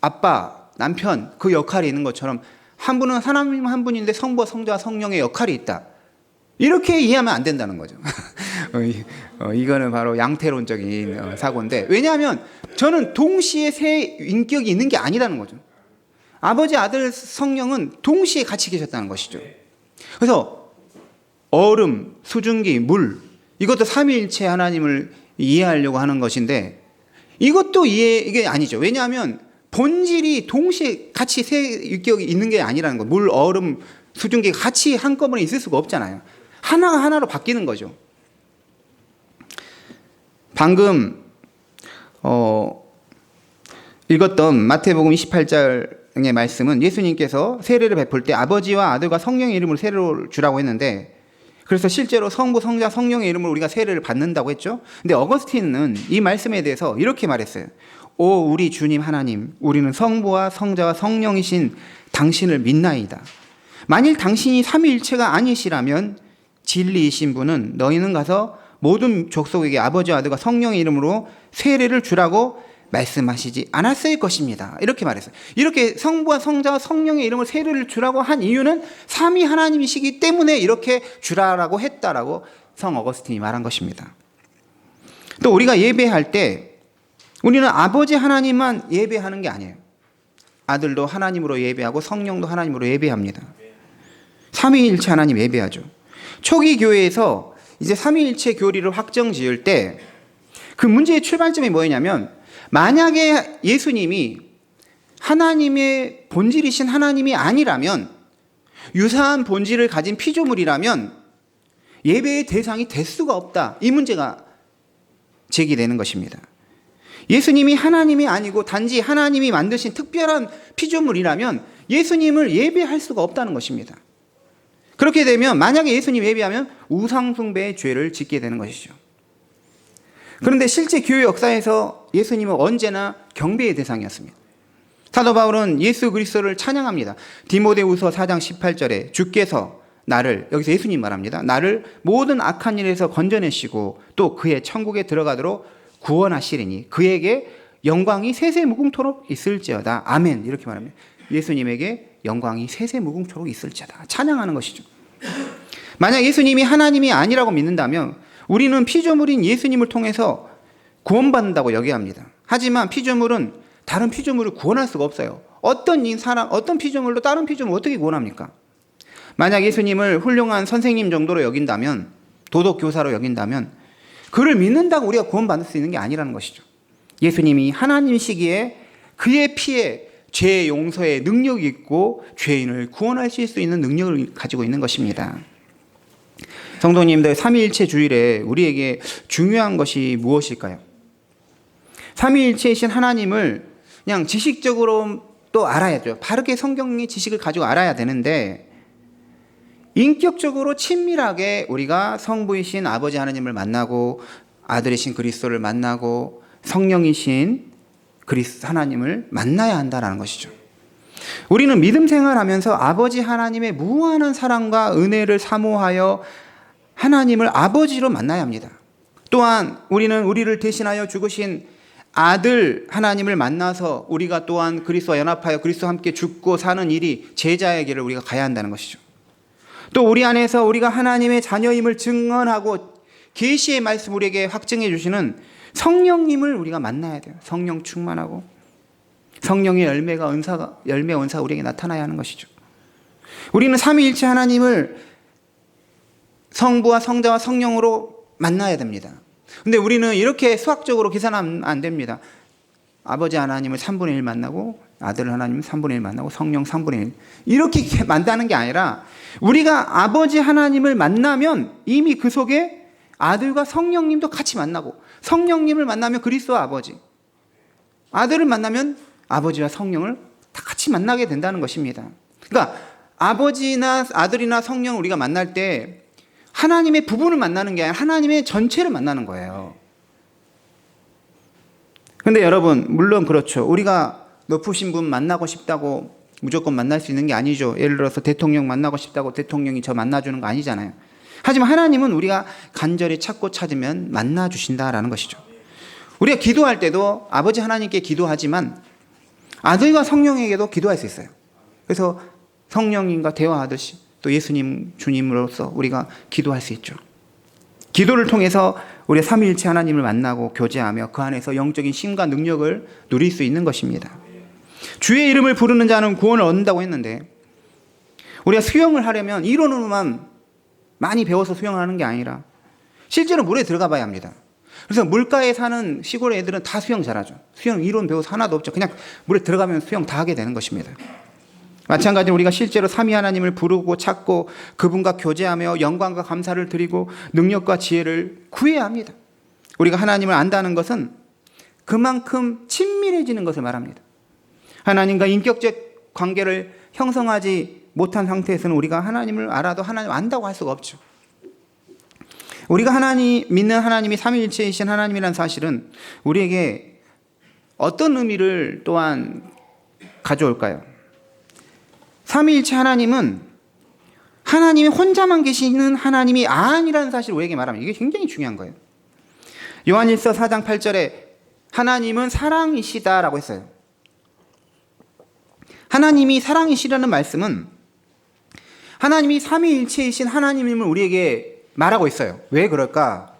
아빠, 남편 그 역할이 있는 것처럼 한 분은 하나님 한 분인데 성부와 성자와 성령의 역할이 있다. 이렇게 이해하면 안 된다는 거죠. 이거는 바로 양태론적인 사고인데 왜냐하면 저는 동시에 세 인격이 있는 게 아니라는 거죠. 아버지, 아들, 성령은 동시에 같이 계셨다는 것이죠. 그래서 얼음, 수증기, 물 이것도 삼위일체 하나님을 이해하려고 하는 것인데 이것도 이게 아니죠. 왜냐하면 본질이 동시에 같이 세 인격이 있는 게 아니라는 거예요. 물, 얼음, 수증기가 같이 한꺼번에 있을 수가 없잖아요. 하나가 하나로 바뀌는 거죠. 방금 읽었던 마태복음 28장의 말씀은 예수님께서 세례를 베풀 때 아버지와 아들과 성령의 이름으로 세례를 주라고 했는데, 그래서 실제로 성부, 성자, 성령의 이름으로 우리가 세례를 받는다고 했죠. 근데 어거스틴은 이 말씀에 대해서 이렇게 말했어요. 오 우리 주님 하나님, 우리는 성부와 성자와 성령이신 당신을 믿나이다. 만일 당신이 삼위일체가 아니시라면 진리이신 분은 너희는 가서 모든 족속에게 아버지와 아들과 성령의 이름으로 세례를 주라고 말씀하시지 않았을 것입니다. 이렇게 말했어요. 이렇게 성부와 성자와 성령의 이름으로 세례를 주라고 한 이유는 삼위 하나님이시기 때문에 이렇게 주라라고 했다라고 성 어거스틴이 말한 것입니다. 또 우리가 예배할 때 우리는 아버지 하나님만 예배하는 게 아니에요. 아들도 하나님으로 예배하고 성령도 하나님으로 예배합니다. 삼위일체 하나님 예배하죠. 초기 교회에서 이제 삼위일체 교리를 확정 지을 때 그 문제의 출발점이 뭐였냐면, 만약에 예수님이 하나님의 본질이신 하나님이 아니라면, 유사한 본질을 가진 피조물이라면 예배의 대상이 될 수가 없다. 이 문제가 제기되는 것입니다. 예수님이 하나님이 아니고 단지 하나님이 만드신 특별한 피조물이라면 예수님을 예배할 수가 없다는 것입니다. 그렇게 되면 만약에 예수님 예배하면 우상숭배의 죄를 짓게 되는 것이죠. 그런데 실제 교회 역사에서 예수님은 언제나 경배의 대상이었습니다. 사도 바울은 예수 그리스도를 찬양합니다. 디모데후서 4장 18절에 주께서 나를, 여기서 예수님 말합니다, 나를 모든 악한 일에서 건져내시고 또 그의 천국에 들어가도록 구원하시리니 그에게 영광이 세세무궁토록 있을지어다. 아멘. 이렇게 말합니다. 예수님에게 영광이 세세무궁토록 있을지어다. 찬양하는 것이죠. 만약 예수님이 하나님이 아니라고 믿는다면 우리는 피조물인 예수님을 통해서 구원받는다고 여겨합니다. 하지만 피조물은 다른 피조물을 구원할 수가 없어요. 어떤 피조물도 다른 피조물을 어떻게 구원합니까? 만약 예수님을 훌륭한 선생님 정도로 여긴다면, 도덕교사로 여긴다면 그를 믿는다고 우리가 구원받을 수 있는 게 아니라는 것이죠. 예수님이 하나님이시기에 그의 피에 죄 용서의 능력이 있고 죄인을 구원하실 수 있는 능력을 가지고 있는 것입니다. 성도님들, 삼위일체 주일에 우리에게 중요한 것이 무엇일까요? 삼위일체이신 하나님을 그냥 지식적으로 또 알아야죠. 바르게 성경의 지식을 가지고 알아야 되는데, 인격적으로 친밀하게 우리가 성부이신 아버지 하나님을 만나고 아들이신 그리스도를 만나고 성령이신 그리스도 하나님을 만나야 한다는 것이죠. 우리는 믿음 생활하면서 아버지 하나님의 무한한 사랑과 은혜를 사모하여 하나님을 아버지로 만나야 합니다. 또한 우리는 우리를 대신하여 죽으신 아들 하나님을 만나서 우리가 또한 그리스도와 연합하여 그리스도와 함께 죽고 사는 일이 제자의 길을 우리가 가야 한다는 것이죠. 또 우리 안에서 우리가 하나님의 자녀임을 증언하고 계시의 말씀 우리에게 확증해 주시는 성령님을 우리가 만나야 돼요. 성령 충만하고 성령의 열매 은사가 우리에게 나타나야 하는 것이죠. 우리는 삼위일체 하나님을 성부와 성자와 성령으로 만나야 됩니다. 근데 우리는 이렇게 수학적으로 계산하면 안 됩니다. 아버지 하나님을 3분의 1 만나고 아들 하나님을 3분의 1 만나고 성령 3분의 1 이렇게 만나는 게 아니라, 우리가 아버지 하나님을 만나면 이미 그 속에 아들과 성령님도 같이 만나고, 성령님을 만나면 그리스도와 아버지, 아들을 만나면 아버지와 성령을 다 같이 만나게 된다는 것입니다. 그러니까 아버지나 아들이나 성령을 우리가 만날 때 하나님의 부분을 만나는 게 아니라 하나님의 전체를 만나는 거예요. 그런데 여러분, 물론 그렇죠. 우리가 높으신 분 만나고 싶다고 무조건 만날 수 있는 게 아니죠. 예를 들어서 대통령 만나고 싶다고 대통령이 저 만나주는 거 아니잖아요. 하지만 하나님은 우리가 간절히 찾고 찾으면 만나주신다라는 것이죠. 우리가 기도할 때도 아버지 하나님께 기도하지만 아들과 성령에게도 기도할 수 있어요. 그래서 성령님과 대화하듯이 또 예수님 주님으로서 우리가 기도할 수 있죠. 기도를 통해서 우리 삼위일체 하나님을 만나고 교제하며 그 안에서 영적인 힘과 능력을 누릴 수 있는 것입니다. 주의 이름을 부르는 자는 구원을 얻는다고 했는데, 우리가 수영을 하려면 이론으로만 많이 배워서 수영을 하는 게 아니라 실제로 물에 들어가 봐야 합니다. 그래서 물가에 사는 시골 애들은 다 수영 잘하죠. 수영 이론 배워서 하나도 없죠. 그냥 물에 들어가면 수영 다 하게 되는 것입니다. 마찬가지로 우리가 실제로 삼위 하나님을 부르고 찾고 그분과 교제하며 영광과 감사를 드리고 능력과 지혜를 구해야 합니다. 우리가 하나님을 안다는 것은 그만큼 친밀 치밀해지는 것을 말합니다. 하나님과 인격적 관계를 형성하지 못한 상태에서는 우리가 하나님을 알아도 하나님 안다고 할 수가 없죠. 우리가 믿는 하나님이 삼위일체이신 하나님이라는 사실은 우리에게 어떤 의미를 또한 가져올까요? 삼위일체 하나님은 하나님이 혼자만 계시는 하나님이 아니라는 사실을 우리에게 말합니다. 이게 굉장히 중요한 거예요. 요한일서 4장 8절에 하나님은 사랑이시다라고 했어요. 하나님이 사랑이시라는 말씀은 하나님이 삼위일체이신 하나님임을 우리에게 말하고 있어요. 왜 그럴까?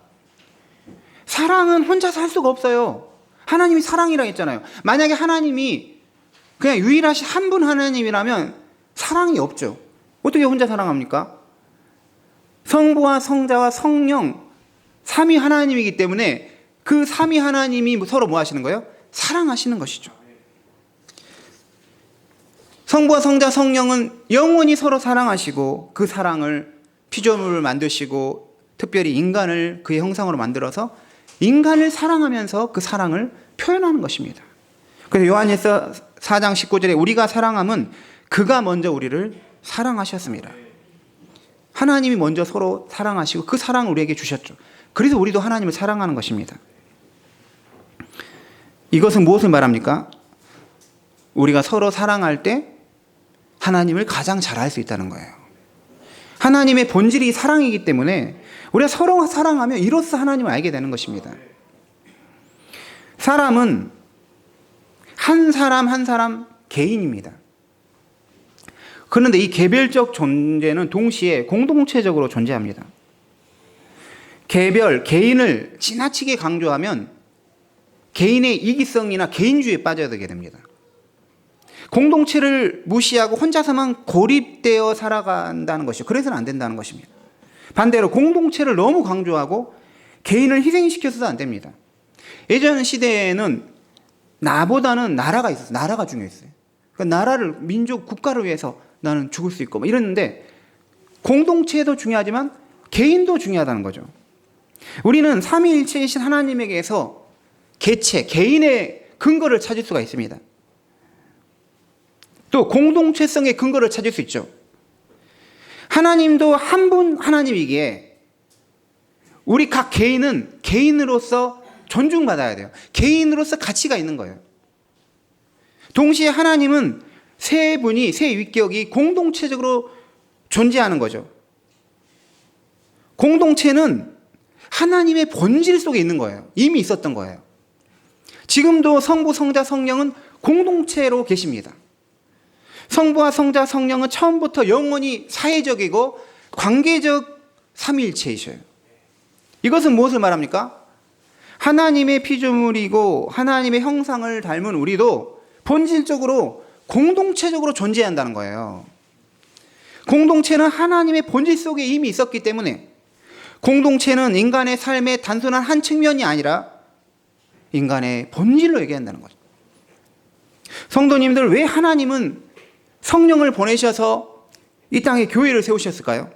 사랑은 혼자서 할 수가 없어요. 하나님이 사랑이라 했잖아요. 만약에 하나님이 그냥 유일하신 한 분 하나님이라면 사랑이 없죠. 어떻게 혼자 사랑합니까? 성부와 성자와 성령 삼위 하나님이기 때문에 그 삼위 하나님이 서로 뭐 하시는 거예요? 사랑하시는 것이죠. 성부와 성자 성령은 영원히 서로 사랑하시고 그 사랑을 피조물을 만드시고 특별히 인간을 그의 형상으로 만들어서 인간을 사랑하면서 그 사랑을 표현하는 것입니다. 그래서 요한일서 4장 19절에 우리가 사랑함은 그가 먼저 우리를 사랑하셨습니다. 하나님이 먼저 서로 사랑하시고 그 사랑을 우리에게 주셨죠. 그래서 우리도 하나님을 사랑하는 것입니다. 이것은 무엇을 말합니까? 우리가 서로 사랑할 때 하나님을 가장 잘 알 수 있다는 거예요. 하나님의 본질이 사랑이기 때문에 우리가 서로 사랑하면 이로써 하나님을 알게 되는 것입니다. 사람은 한 사람 한 사람 개인입니다. 그런데 이 개별적 존재는 동시에 공동체적으로 존재합니다. 개인을 지나치게 강조하면 개인의 이기성이나 개인주의에 빠져들게 됩니다. 공동체를 무시하고 혼자서만 고립되어 살아간다는 것이죠. 그래서는 안 된다는 것입니다. 반대로 공동체를 너무 강조하고 개인을 희생시켜서도 안 됩니다. 예전 시대에는 나보다는 나라가 있었어요. 나라가 중요했어요. 그러니까 나라를, 민족, 국가를 위해서 나는 죽을 수 있고 이랬는데 공동체도 중요하지만 개인도 중요하다는 거죠. 우리는 삼위일체이신 하나님에게서 개인의 근거를 찾을 수가 있습니다. 또 공동체성의 근거를 찾을 수 있죠. 하나님도 한 분 하나님이기에 우리 각 개인은 개인으로서 존중받아야 돼요. 개인으로서 가치가 있는 거예요. 동시에 하나님은 세 분이, 세 위격이 공동체적으로 존재하는 거죠. 공동체는 하나님의 본질 속에 있는 거예요. 이미 있었던 거예요. 지금도 성부, 성자, 성령은 공동체로 계십니다. 성부와 성자, 성령은 처음부터 영원히 사회적이고 관계적 삼위일체이셔요. 이것은 무엇을 말합니까? 하나님의 피조물이고 하나님의 형상을 닮은 우리도 본질적으로 공동체적으로 존재한다는 거예요. 공동체는 하나님의 본질 속에 이미 있었기 때문에 공동체는 인간의 삶의 단순한 한 측면이 아니라 인간의 본질로 얘기한다는 거죠. 성도님들, 왜 하나님은 성령을 보내셔서 이 땅에 교회를 세우셨을까요?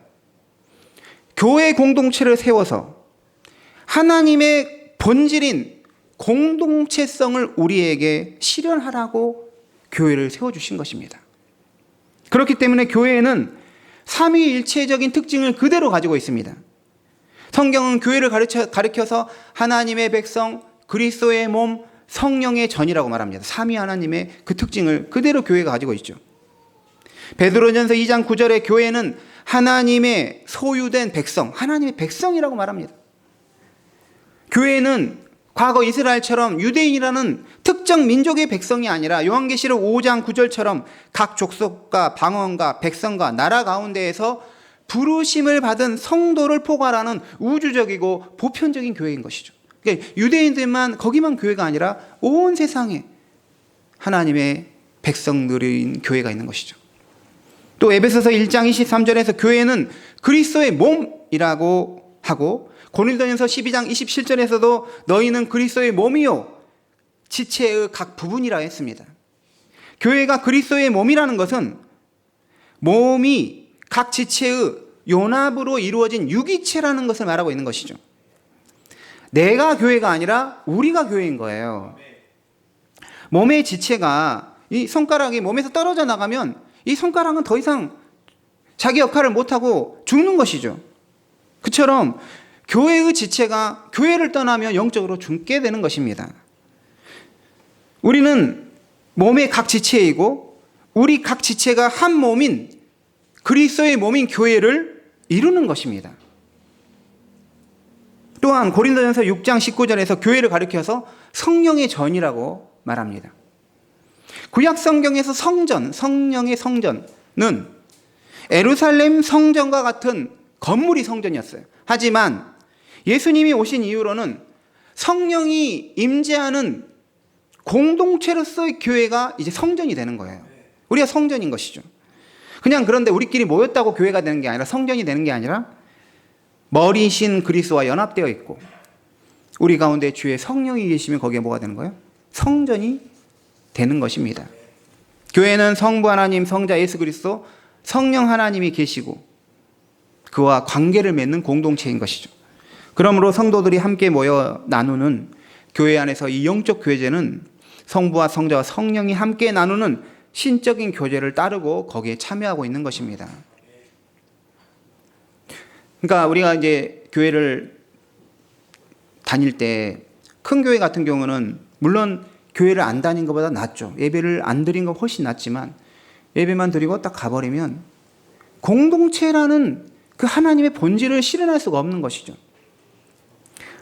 교회 공동체를 세워서 하나님의 본질인 공동체성을 우리에게 실현하라고 교회를 세워주신 것입니다. 그렇기 때문에 교회에는 삼위일체적인 특징을 그대로 가지고 있습니다. 성경은 교회를 가리켜서 하나님의 백성, 그리스도의 몸, 성령의 전이라고 말합니다. 삼위 하나님의 그 특징을 그대로 교회가 가지고 있죠. 베드로전서 2장 9절에 교회는 하나님의 소유된 백성, 하나님의 백성이라고 말합니다. 교회는 과거 이스라엘처럼 유대인이라는 특정 민족의 백성이 아니라 요한계시록 5장 9절처럼 각 족속과 방언과 백성과 나라 가운데에서 부르심을 받은 성도를 포괄하는 우주적이고 보편적인 교회인 것이죠. 그러니까 유대인들만 거기만 교회가 아니라 온 세상에 하나님의 백성들인 교회가 있는 것이죠. 또 에베소서 1장 23절에서 교회는 그리스도의 몸이라고 하고 고린도전서 12장 27절에서도 너희는 그리스도의 몸이요 지체의 각 부분이라 했습니다. 교회가 그리스도의 몸이라는 것은 몸이 각 지체의 연합으로 이루어진 유기체라는 것을 말하고 있는 것이죠. 내가 교회가 아니라 우리가 교회인 거예요. 몸의 지체가 이 손가락이 몸에서 떨어져 나가면 이 손가락은 더 이상 자기 역할을 못하고 죽는 것이죠. 그처럼 교회의 지체가 교회를 떠나면 영적으로 죽게 되는 것입니다. 우리는 몸의 각 지체이고 우리 각 지체가 한 몸인 그리스도의 몸인 교회를 이루는 것입니다. 또한 고린도전서 6장 19절에서 교회를 가리켜서 성령의 전이라고 말합니다. 구약 성경에서 성전, 성령의 성전은 예루살렘 성전과 같은 건물이 성전이었어요. 하지만 예수님이 오신 이후로는 성령이 임재하는 공동체로서의 교회가 이제 성전이 되는 거예요. 우리가 성전인 것이죠. 그냥 그런데 우리끼리 모였다고 교회가 되는 게 아니라 성전이 되는 게 아니라 머리신 그리스도와 연합되어 있고 우리 가운데 주의 성령이 계시면 거기에 뭐가 되는 거예요? 성전이 되는 것입니다. 교회는 성부 하나님, 성자 예수 그리스도, 성령 하나님이 계시고 그와 관계를 맺는 공동체인 것이죠. 그러므로 성도들이 함께 모여 나누는 교회 안에서 이 영적 교제는 성부와 성자와 성령이 함께 나누는 신적인 교제를 따르고 거기에 참여하고 있는 것입니다. 그러니까 우리가 이제 교회를 다닐 때 큰 교회 같은 경우는 물론 교회를 안 다닌 것보다 낫죠. 예배를 안 드린 건 훨씬 낫지만 예배만 드리고 딱 가버리면 공동체라는 그 하나님의 본질을 실현할 수가 없는 것이죠.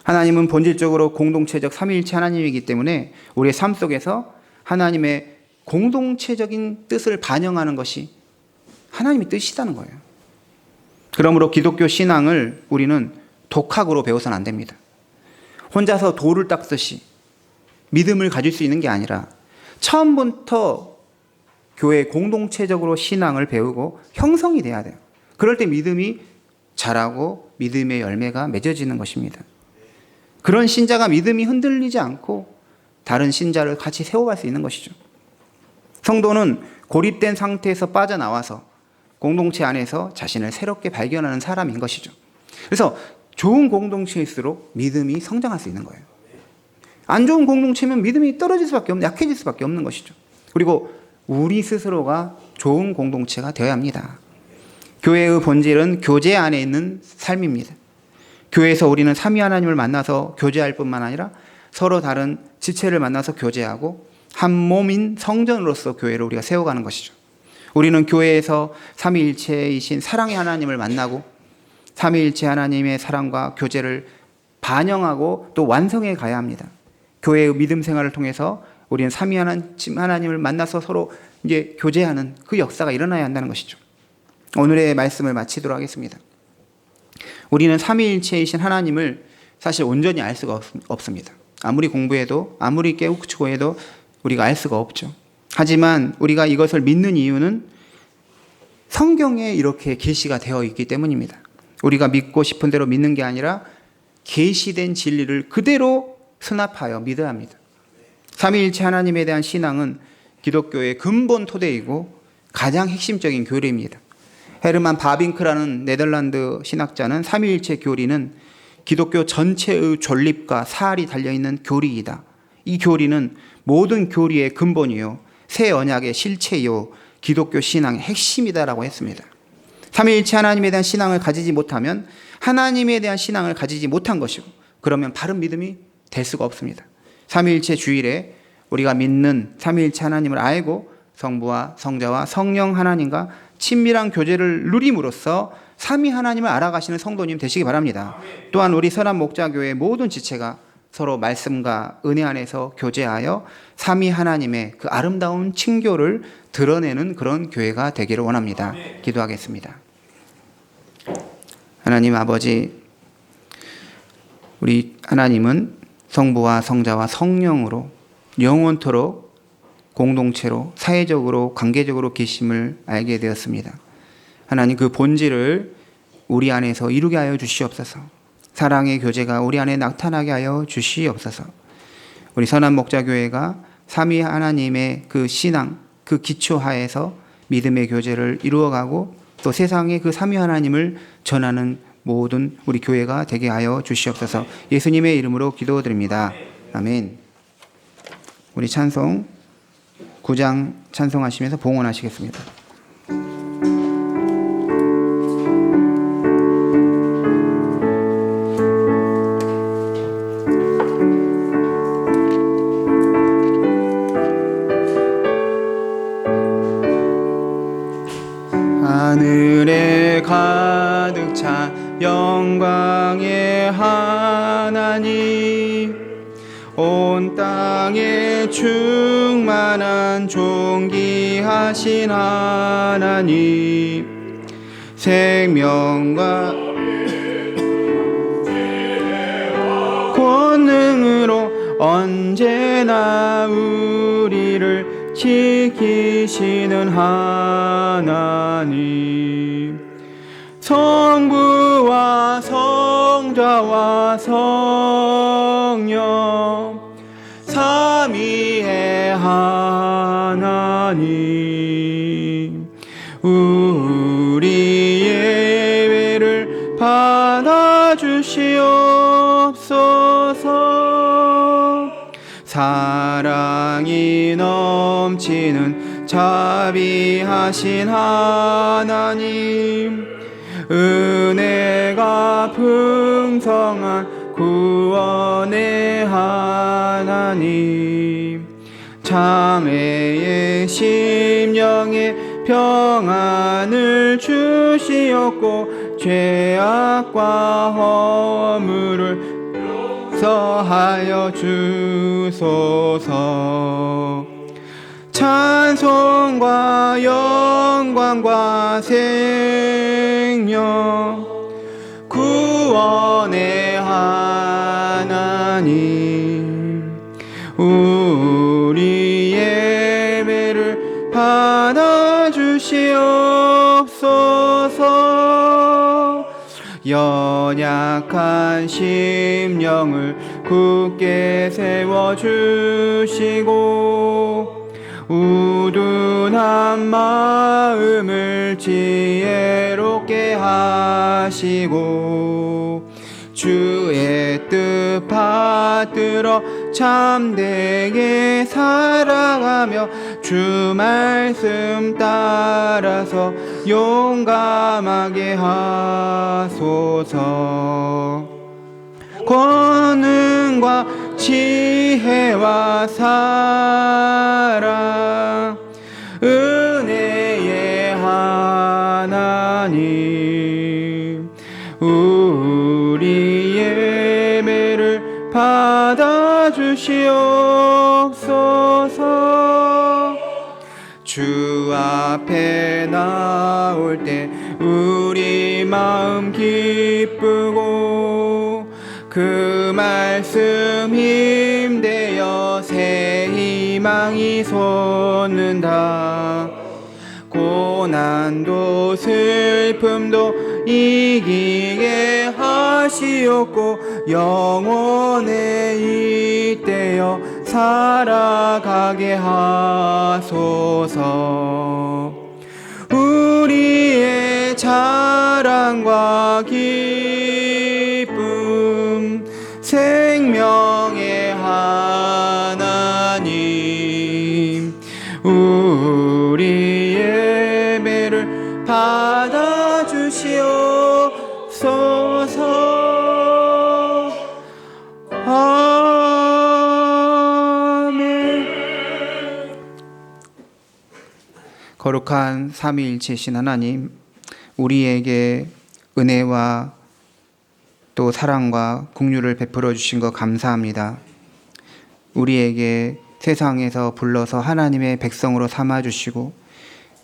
하나님은 본질적으로 공동체적 삼위일체 하나님이기 때문에 우리의 삶 속에서 하나님의 공동체적인 뜻을 반영하는 것이 하나님의 뜻이라는 거예요. 그러므로 기독교 신앙을 우리는 독학으로 배워서는 안 됩니다. 혼자서 돌을 닦듯이 믿음을 가질 수 있는 게 아니라 처음부터 교회 공동체적으로 신앙을 배우고 형성이 돼야 돼요. 그럴 때 믿음이 자라고 믿음의 열매가 맺어지는 것입니다. 그런 신자가 믿음이 흔들리지 않고 다른 신자를 같이 세워갈 수 있는 것이죠. 성도는 고립된 상태에서 빠져나와서 공동체 안에서 자신을 새롭게 발견하는 사람인 것이죠. 그래서 좋은 공동체일수록 믿음이 성장할 수 있는 거예요. 안 좋은 공동체면 믿음이 떨어질 수밖에 없는, 약해질 수밖에 없는 것이죠. 그리고 우리 스스로가 좋은 공동체가 되어야 합니다. 교회의 본질은 교제 안에 있는 삶입니다. 교회에서 우리는 삼위 하나님을 만나서 교제할 뿐만 아니라 서로 다른 지체를 만나서 교제하고 한 몸인 성전으로서 교회를 우리가 세워가는 것이죠. 우리는 교회에서 삼위일체이신 사랑의 하나님을 만나고 삼위일체 하나님의 사랑과 교제를 반영하고 또 완성해 가야 합니다. 교회의 믿음 생활을 통해서 우리는 삼위 하나님을 만나서 서로 이제 교제하는 그 역사가 일어나야 한다는 것이죠. 오늘의 말씀을 마치도록 하겠습니다. 우리는 삼위일체이신 하나님을 사실 온전히 알 수가 없습니다. 아무리 공부해도 아무리 깨우치고 해도 우리가 알 수가 없죠. 하지만 우리가 이것을 믿는 이유는 성경에 이렇게 계시가 되어 있기 때문입니다. 우리가 믿고 싶은 대로 믿는 게 아니라 계시된 진리를 그대로 수납하여 믿어야 합니다. 삼위일체 하나님에 대한 신앙은 기독교의 근본 토대이고 가장 핵심적인 교리입니다. 헤르만 바빙크라는 네덜란드 신학자는 삼위일체 교리는 기독교 전체의 존립과 사활이 달려있는 교리이다. 이 교리는 모든 교리의 근본이요 새 언약의 실체이요 기독교 신앙의 핵심이다라고 했습니다. 삼위일체 하나님에 대한 신앙을 가지지 못하면 하나님에 대한 신앙을 가지지 못한 것이고 그러면 바른 믿음이 될 수가 없습니다. 삼위일체 주일에 우리가 믿는 삼위일체 하나님을 알고 성부와 성자와 성령 하나님과 친밀한 교제를 누림으로써 삼위 하나님을 알아가시는 성도님 되시기 바랍니다. 또한 우리 선한 목자교회 모든 지체가 서로 말씀과 은혜 안에서 교제하여 삼위 하나님의 그 아름다운 칭교를 드러내는 그런 교회가 되기를 원합니다. 기도하겠습니다. 하나님 아버지, 우리 하나님은 성부와 성자와 성령으로 영원토록 공동체로 사회적으로 관계적으로 계심을 알게 되었습니다. 하나님 그 본질을 우리 안에서 이루게 하여 주시옵소서. 사랑의 교제가 우리 안에 나타나게 하여 주시옵소서. 우리 선한 목자교회가 삼위 하나님의 그 신앙, 그 기초하에서 믿음의 교제를 이루어가고 또 세상에 그 삼위 하나님을 전하는 모든 우리 교회가 되게 하여 주시옵소서. 예수님의 이름으로 기도드립니다. 아멘. 우리 찬송 9장 찬송하시면서 봉헌하시겠습니다. 하늘에 가득 차 영광의 하나님, 온 땅에 충만한 존귀하신 하나님, 생명과 권능으로 언제나 우리를 지키시는 하나님, 성부와 성자와 성령 삼위의 하나님, 우리 예배를 받아주시옵소서. 사랑이 넘치는 자비하신 하나님, 은혜가 풍성한 구원의 하나님, 장애의 심령에 평안을 주시옵고 죄악과 허물을 용서하여 주소서. 찬송과 영광과 생명 구원의 하나님, 우리 예배를 받아주시옵소서. 연약한 심령을 굳게 세워주시고 우둔한 마음을 지혜롭게 하시고 주의 뜻 받들어 참되게 살아가며 주 말씀 따라서 용감하게 하소서. 권능과 지혜와 사랑 은혜의 하나님, 우리 예배를 받아주시옵소서. 주 앞에 나올 때 우리 마음 기쁘고 그 말씀 힘되어 새 희망이 솟는다. 고난도 슬픔도 이기게 하시옵고 영원에 잇대어 살아가게 하소서. 우리의 자랑과 기쁨 생명의 하나님, 우리 예배를 받아주시옵소서. 아멘. 거룩한 삼위일체신 하나님, 우리에게 은혜와 또 사랑과 긍휼을 베풀어 주신 것 감사합니다. 우리에게 세상에서 불러서 하나님의 백성으로 삼아주시고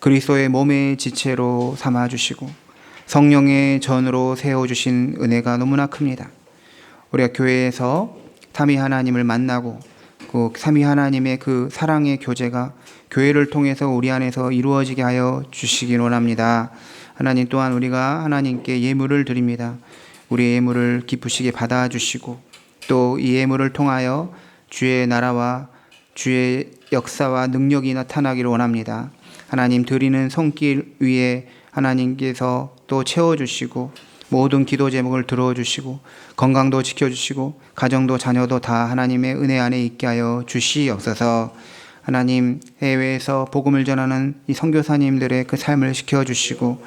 그리스도의 몸의 지체로 삼아주시고 성령의 전으로 세워주신 은혜가 너무나 큽니다. 우리가 교회에서 삼위 하나님을 만나고 그 삼위 하나님의 그 사랑의 교제가 교회를 통해서 우리 안에서 이루어지게 하여 주시기 원합니다. 하나님 또한 우리가 하나님께 예물을 드립니다. 우리의 예물을 기쁘시게 받아주시고 또 이 예물을 통하여 주의 나라와 주의 역사와 능력이 나타나기를 원합니다. 하나님 드리는 손길 위에 하나님께서 또 채워주시고 모든 기도 제목을 들어주시고 건강도 지켜주시고 가정도 자녀도 다 하나님의 은혜 안에 있게 하여 주시옵소서. 하나님, 해외에서 복음을 전하는 이 선교사님들의 그 삶을 지켜주시고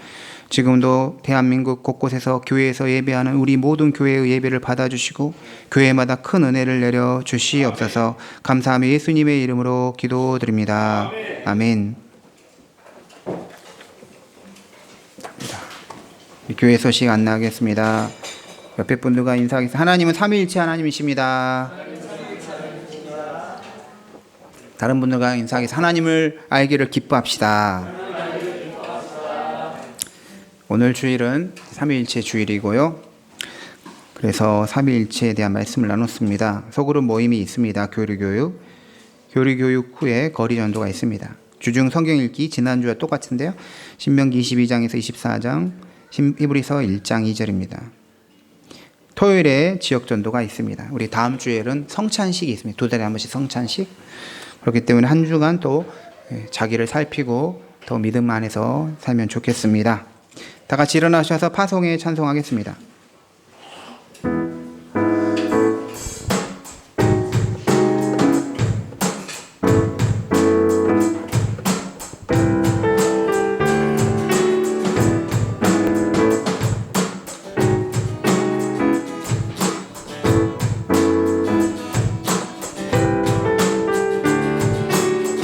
지금도 대한민국 곳곳에서 교회에서 예배하는 우리 모든 교회의 예배를 받아주시고 교회마다 큰 은혜를 내려 주시옵소서. 감사하며 예수님의 이름으로 기도드립니다. 아멘. 교회 소식 안내하겠습니다. 옆에 분들과 인사하겠습니다. 하나님은 삼위일체 하나님이십니다. 다른 분들과 인사하겠습니다. 하나님을 알기를 기뻐합시다. 오늘 주일은 삼위일체 주일이고요. 그래서 삼위일체에 대한 말씀을 나눴습니다. 소그룹 모임이 있습니다. 교리교육 후에 거리전도가 있습니다. 주중 성경 읽기 지난주와 똑같은데요. 신명기 22장에서 24장, 히브리서 1장 2절입니다. 토요일에 지역전도가 있습니다. 우리 다음 주에는 성찬식이 있습니다. 2달에 한 번씩 성찬식. 그렇기 때문에 한 주간 또 자기를 살피고 더 믿음 안에서 살면 좋겠습니다. 다 같이 일어나셔서 파송에 찬송하겠습니다.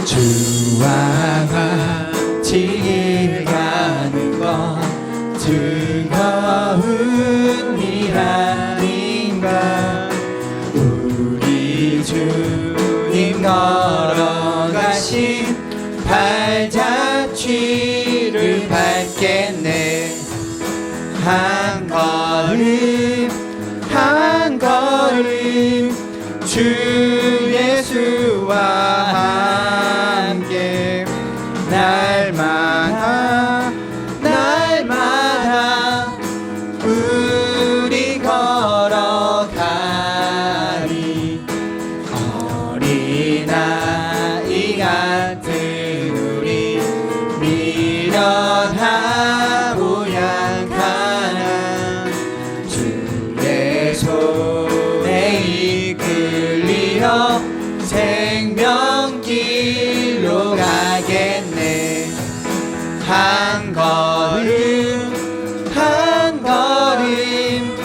주와 같이 가는 것 즐거운 일 아닌가. 우리 주님 걸어가신 발자취를 밟겠네. 한 걸음 한 걸음 주 예수와 함께 날마다 우리 걸어가리. 어린아이 같은 우리 미련하고 약한 주의 손에 이끌리어 생명길로 가겠네. 한 걸음 한 걸음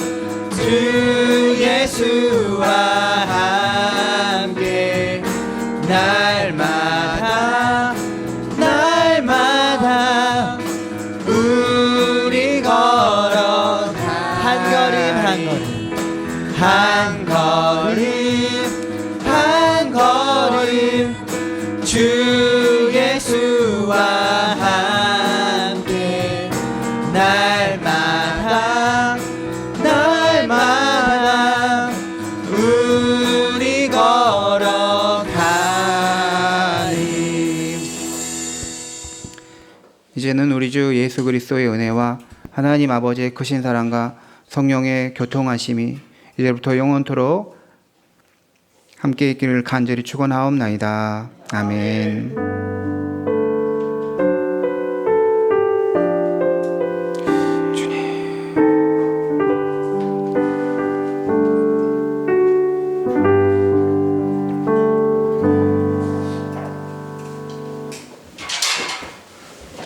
주 예수와 함께 날마다 우리 걸어가. 한 걸음 한 걸음 주 예수와 함께 날마다 우리 걸어가리. 이제는 우리 주 예수 그리스도의 은혜와 하나님 아버지의 크신 사랑과 성령의 교통하심이 이제부터 영원토록 함께 있기를 간절히 축원하옵나이다. 아멘.